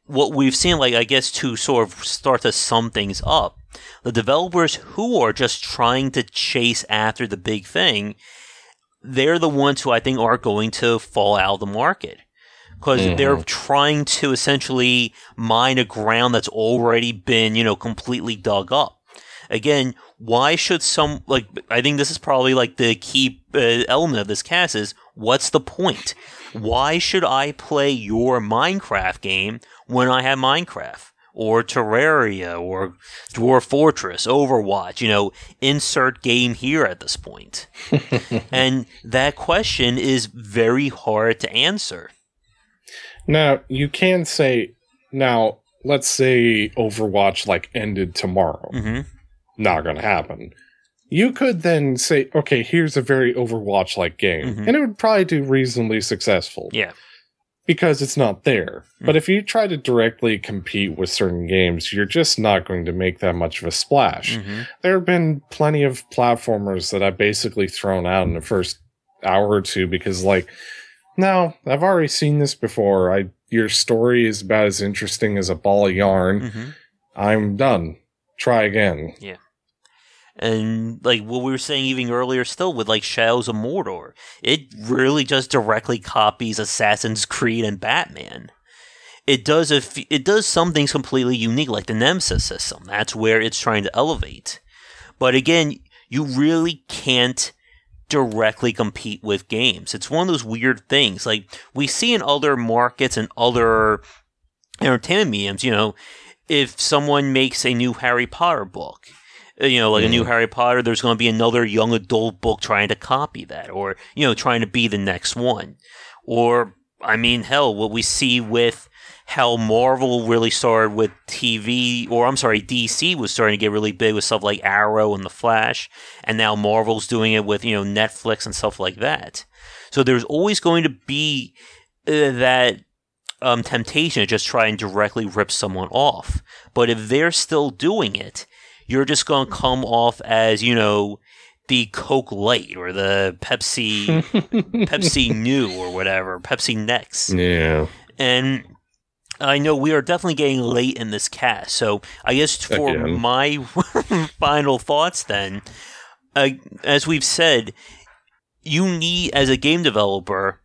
what we've seen, I guess, to sort of start to sum things up, the developers who are just trying to chase after the big thing, they're the ones who I think are going to fall out of the market. Because they're trying to essentially mine a ground that's already been, completely dug up. Again, why should I think this is probably the key element of this cast is, what's the point? Why should I play your Minecraft game when I have Minecraft? Or Terraria, or Dwarf Fortress, Overwatch, insert game here at this point. And that question is very hard to answer. Now, you can say, let's say Overwatch ended tomorrow. Not going to happen. You could then say, okay, here's a very Overwatch-like game. And it would probably do reasonably successful. Yeah. Because it's not there. But if you try to directly compete with certain games, you're just not going to make that much of a splash. There have been plenty of platformers that I've basically thrown out in the first hour or two because, no, I've already seen this before. Your story is about as interesting as a ball of yarn. I'm done. Try again. Yeah. And what we were saying even earlier still with Shadows of Mordor, it really just directly copies Assassin's Creed and Batman. It does some things completely unique, like the Nemesis system. That's where it's trying to elevate. But again, you really can't directly compete with games. It's one of those weird things. We see in other markets and other entertainment mediums, if someone makes a new Harry Potter book, a new Harry Potter, there's going to be another young adult book trying to copy that, or, trying to be the next one. Or, hell, what we see with how Marvel really started with TV, or I'm sorry, DC was starting to get really big with stuff like Arrow and The Flash, and now Marvel's doing it with, Netflix and stuff like that. So there's always going to be that temptation to just try and directly rip someone off. But if they're still doing it, you're just going to come off as, the Coke Light or the Pepsi New or whatever, Pepsi Next. Yeah. And I know we are definitely getting late in this cast, so I guess for my final thoughts then, as we've said, you need, as a game developer,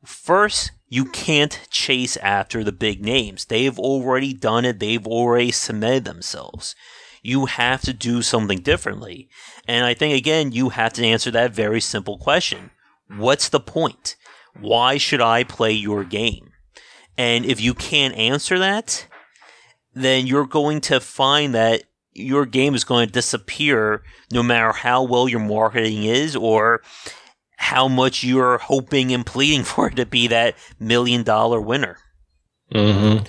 first, you can't chase after the big names. They've already done it. They've already cemented themselves. You have to do something differently. And I think, again, you have to answer that very simple question. What's the point? Why should I play your game? And if you can't answer that, then you're going to find that your game is going to disappear no matter how well your marketing is or how much you're hoping and pleading for it to be that $1 million winner. Mm-hmm.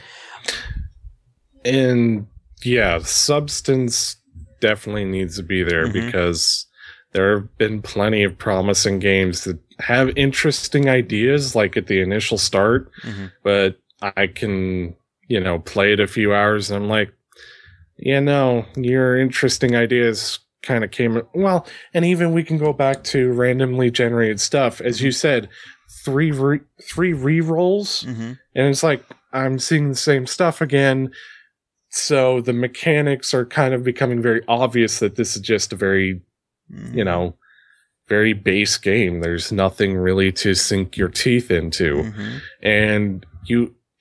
And yeah, substance definitely needs to be there because there have been plenty of promising games that have interesting ideas like at the initial start, but I can, play it a few hours and I'm like, your interesting ideas kind of came, well, and even we can go back to randomly generated stuff. As you said, three re-rolls, and it's like, I'm seeing the same stuff again. So the mechanics are kind of becoming very obvious that this is just a very, very base game. There's nothing really to sink your teeth into. And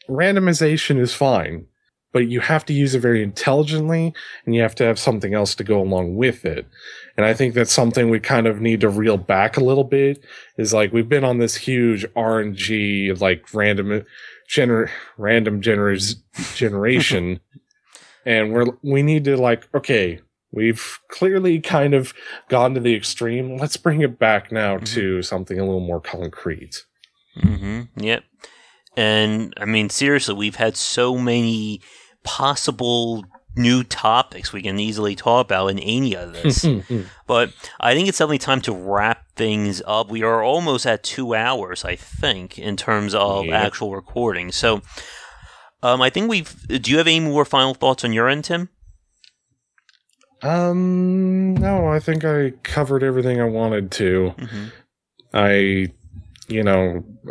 randomization is fine, but you have to use it very intelligently, and you have to have something else to go along with it. And I think that's something we kind of need to reel back a little bit, is like we've been on this huge RNG, like random generation, and we need to okay, we've clearly kind of gone to the extreme. Let's bring it back now to something a little more concrete. Yep. And I mean, seriously, we've had so many possible new topics we can easily talk about in any of this. But I think it's definitely time to wrap things up. We are almost at 2 hours, I think, in terms of actual recording. So I think do you have any more final thoughts on your end, Tim? No, I think I covered everything I wanted to.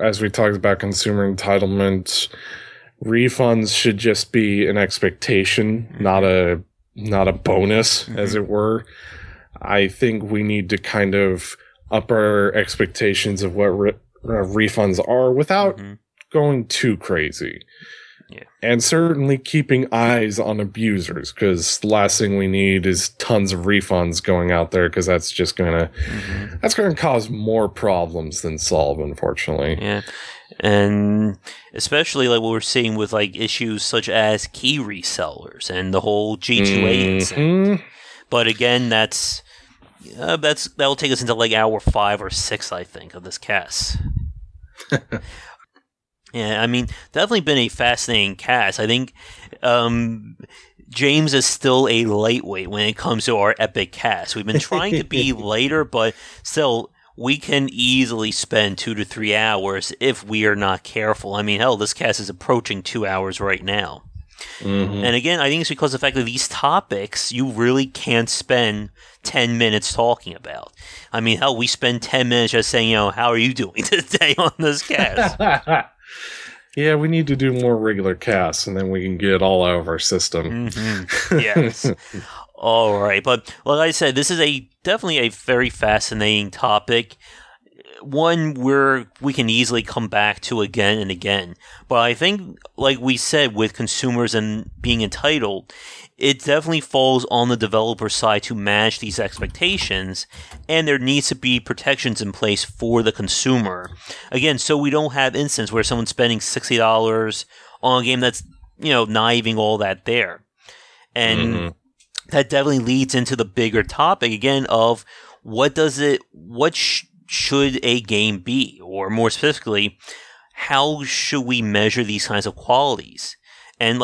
As we talked about consumer entitlement, refunds should just be an expectation, not a bonus, as it were. I think we need to kind of up our expectations of what refunds are without going too crazy. Yeah. And certainly keeping eyes on abusers, because the last thing we need is tons of refunds going out there, because that's just gonna cause more problems than solve, unfortunately. Yeah. And especially like what we're seeing with like issues such as key resellers and the whole G2A incident. But again, that'll take us into like hour 5 or 6, I think, of this cast. Yeah, I mean, definitely been a fascinating cast. I think James is still a lightweight when it comes to our epic cast. We've been trying to be later, but still, we can easily spend 2 to 3 hours if we are not careful. I mean, hell, this cast is approaching 2 hours right now. And again, I think it's because of the fact that these topics you really can't spend 10 minutes talking about. I mean, hell, we spend 10 minutes just saying, how are you doing today on this cast? Yeah, we need to do more regular casts, and then we can get it all out of our system. Yes. All right. But like I said, this is definitely a very fascinating topic. One where we can easily come back to again and again. But I think, like we said, with consumers and being entitled, it definitely falls on the developer side to manage these expectations, and there needs to be protections in place for the consumer. Again, so we don't have instances where someone's spending $60 on a game that's, not even all that there. And that definitely leads into the bigger topic, again, of what should a game be? Or more specifically, how should we measure these kinds of qualities? And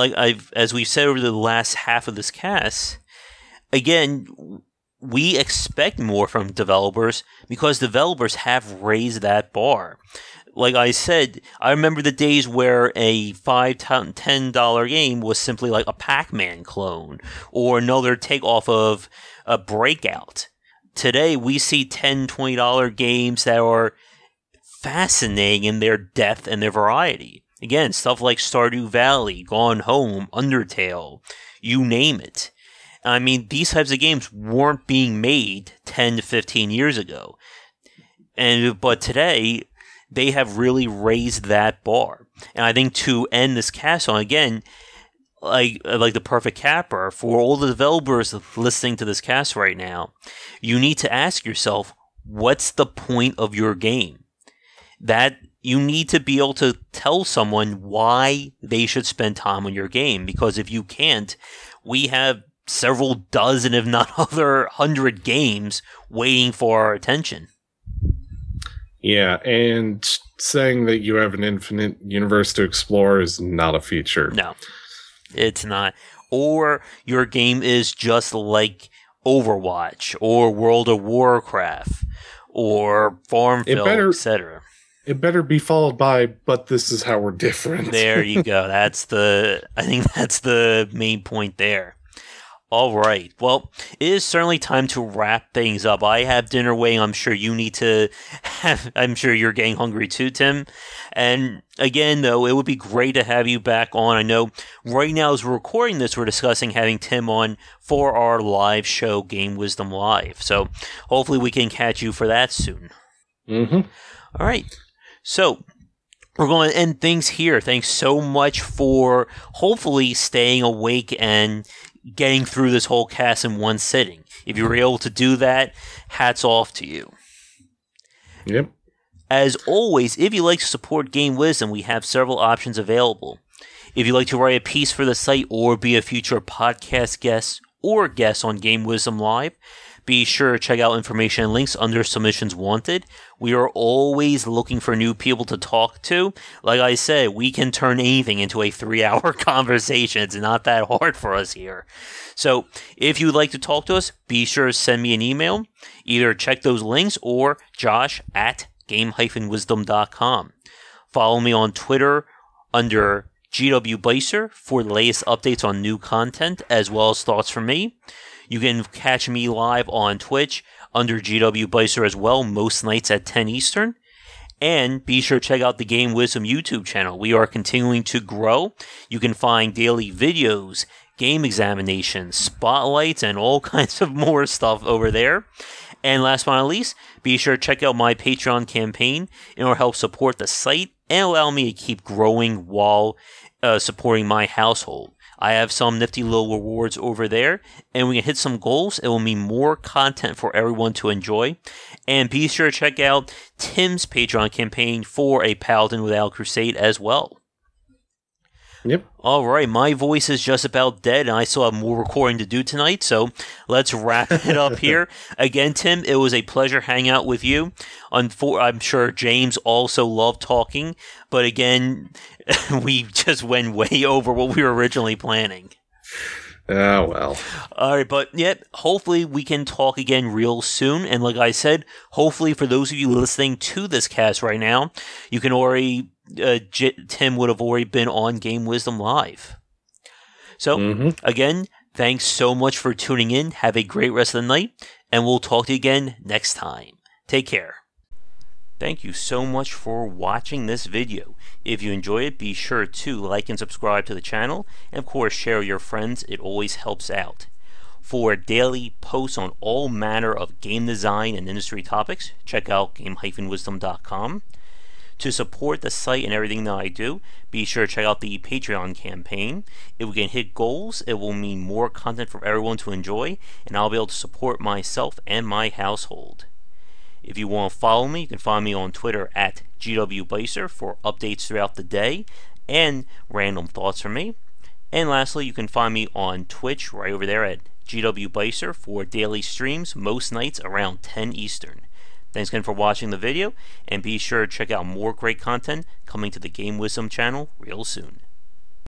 as we've said over the last half of this cast, again, we expect more from developers because developers have raised that bar. Like I said, I remember the days where a $5, $10 game was simply like a Pac-Man clone or another takeoff of a Breakout. Today, we see $10, $20 games that are fascinating in their depth and their variety. Again, stuff like Stardew Valley, Gone Home, Undertale, you name it. I mean, these types of games weren't being made 10 to 15 years ago. But today, they have really raised that bar. And I think to end this cast on, again, like the perfect capper, for all the developers listening to this cast right now, you need to ask yourself, what's the point of your game? That you need to be able to tell someone why they should spend time on your game. Because if you can't, we have several dozen, if not other 100 games waiting for our attention. Yeah, and saying that you have an infinite universe to explore is not a feature. No, it's not. Or your game is just like Overwatch or World of Warcraft or Farmville, etc. It better be followed by, but this is how we're different. There you go. I think that's the main point there. All right. Well, it is certainly time to wrap things up. I have dinner waiting. I'm sure you need to I'm sure you're getting hungry too, Tim. And again, though, it would be great to have you back on. I know right now as we're recording this, we're discussing having Tim on for our live show, Game Wisdom Live. So hopefully we can catch you for that soon. Mm-hmm. All right. So we're going to end things here. Thanks so much for hopefully staying awake and getting through this whole cast in one sitting. If you were able to do that, hats off to you. Yep. As always, if you like to support Game Wisdom, we have several options available. If you'd like to write a piece for the site or be a future podcast guest or guest on Game Wisdom Live, be sure to check out information and links under Submissions Wanted. We are always looking for new people to talk to. Like I said, we can turn anything into a 3-hour conversation. It's not that hard for us here. So if you'd like to talk to us, be sure to send me an email. Either check those links or josh@game-wisdom.com. Follow me on Twitter under GWBicer for the latest updates on new content as well as thoughts from me. You can catch me live on Twitch under GW Bicer as well, most nights at 10 Eastern. And be sure to check out the Game Wisdom YouTube channel. We are continuing to grow. You can find daily videos, game examinations, spotlights, and all kinds of more stuff over there. And last but not least, be sure to check out my Patreon campaign in order to help support the site and allow me to keep growing while supporting my household. I have some nifty little rewards over there, and we can hit some goals. It will mean more content for everyone to enjoy. And be sure to check out Tim's Patreon campaign for a Paladin Without Crusade as well. Yep. All right, my voice is just about dead, and I still have more recording to do tonight, so let's wrap it up here. Again, Tim, it was a pleasure hanging out with you. I'm sure James also loved talking, but again, we just went way over what we were originally planning. Oh, well. All right, but yeah, hopefully we can talk again real soon. And like I said, hopefully for those of you listening to this cast right now, you can already, Tim would have already been on Game Wisdom Live. So, again, thanks so much for tuning in. Have a great rest of the night, and we'll talk to you again next time. Take care. Thank you so much for watching this video. If you enjoy it, be sure to like and subscribe to the channel, and of course share with your friends. It always helps out. For daily posts on all manner of game design and industry topics, check out game-wisdom.com. To support the site and everything that I do, be sure to check out the Patreon campaign. If we can hit goals, it will mean more content for everyone to enjoy, and I'll be able to support myself and my household. If you want to follow me, you can find me on Twitter at GWBicer for updates throughout the day and random thoughts from me. And lastly, you can find me on Twitch right over there at GWBicer for daily streams most nights around 10 Eastern. Thanks again for watching the video, and be sure to check out more great content coming to the Game Wisdom channel real soon.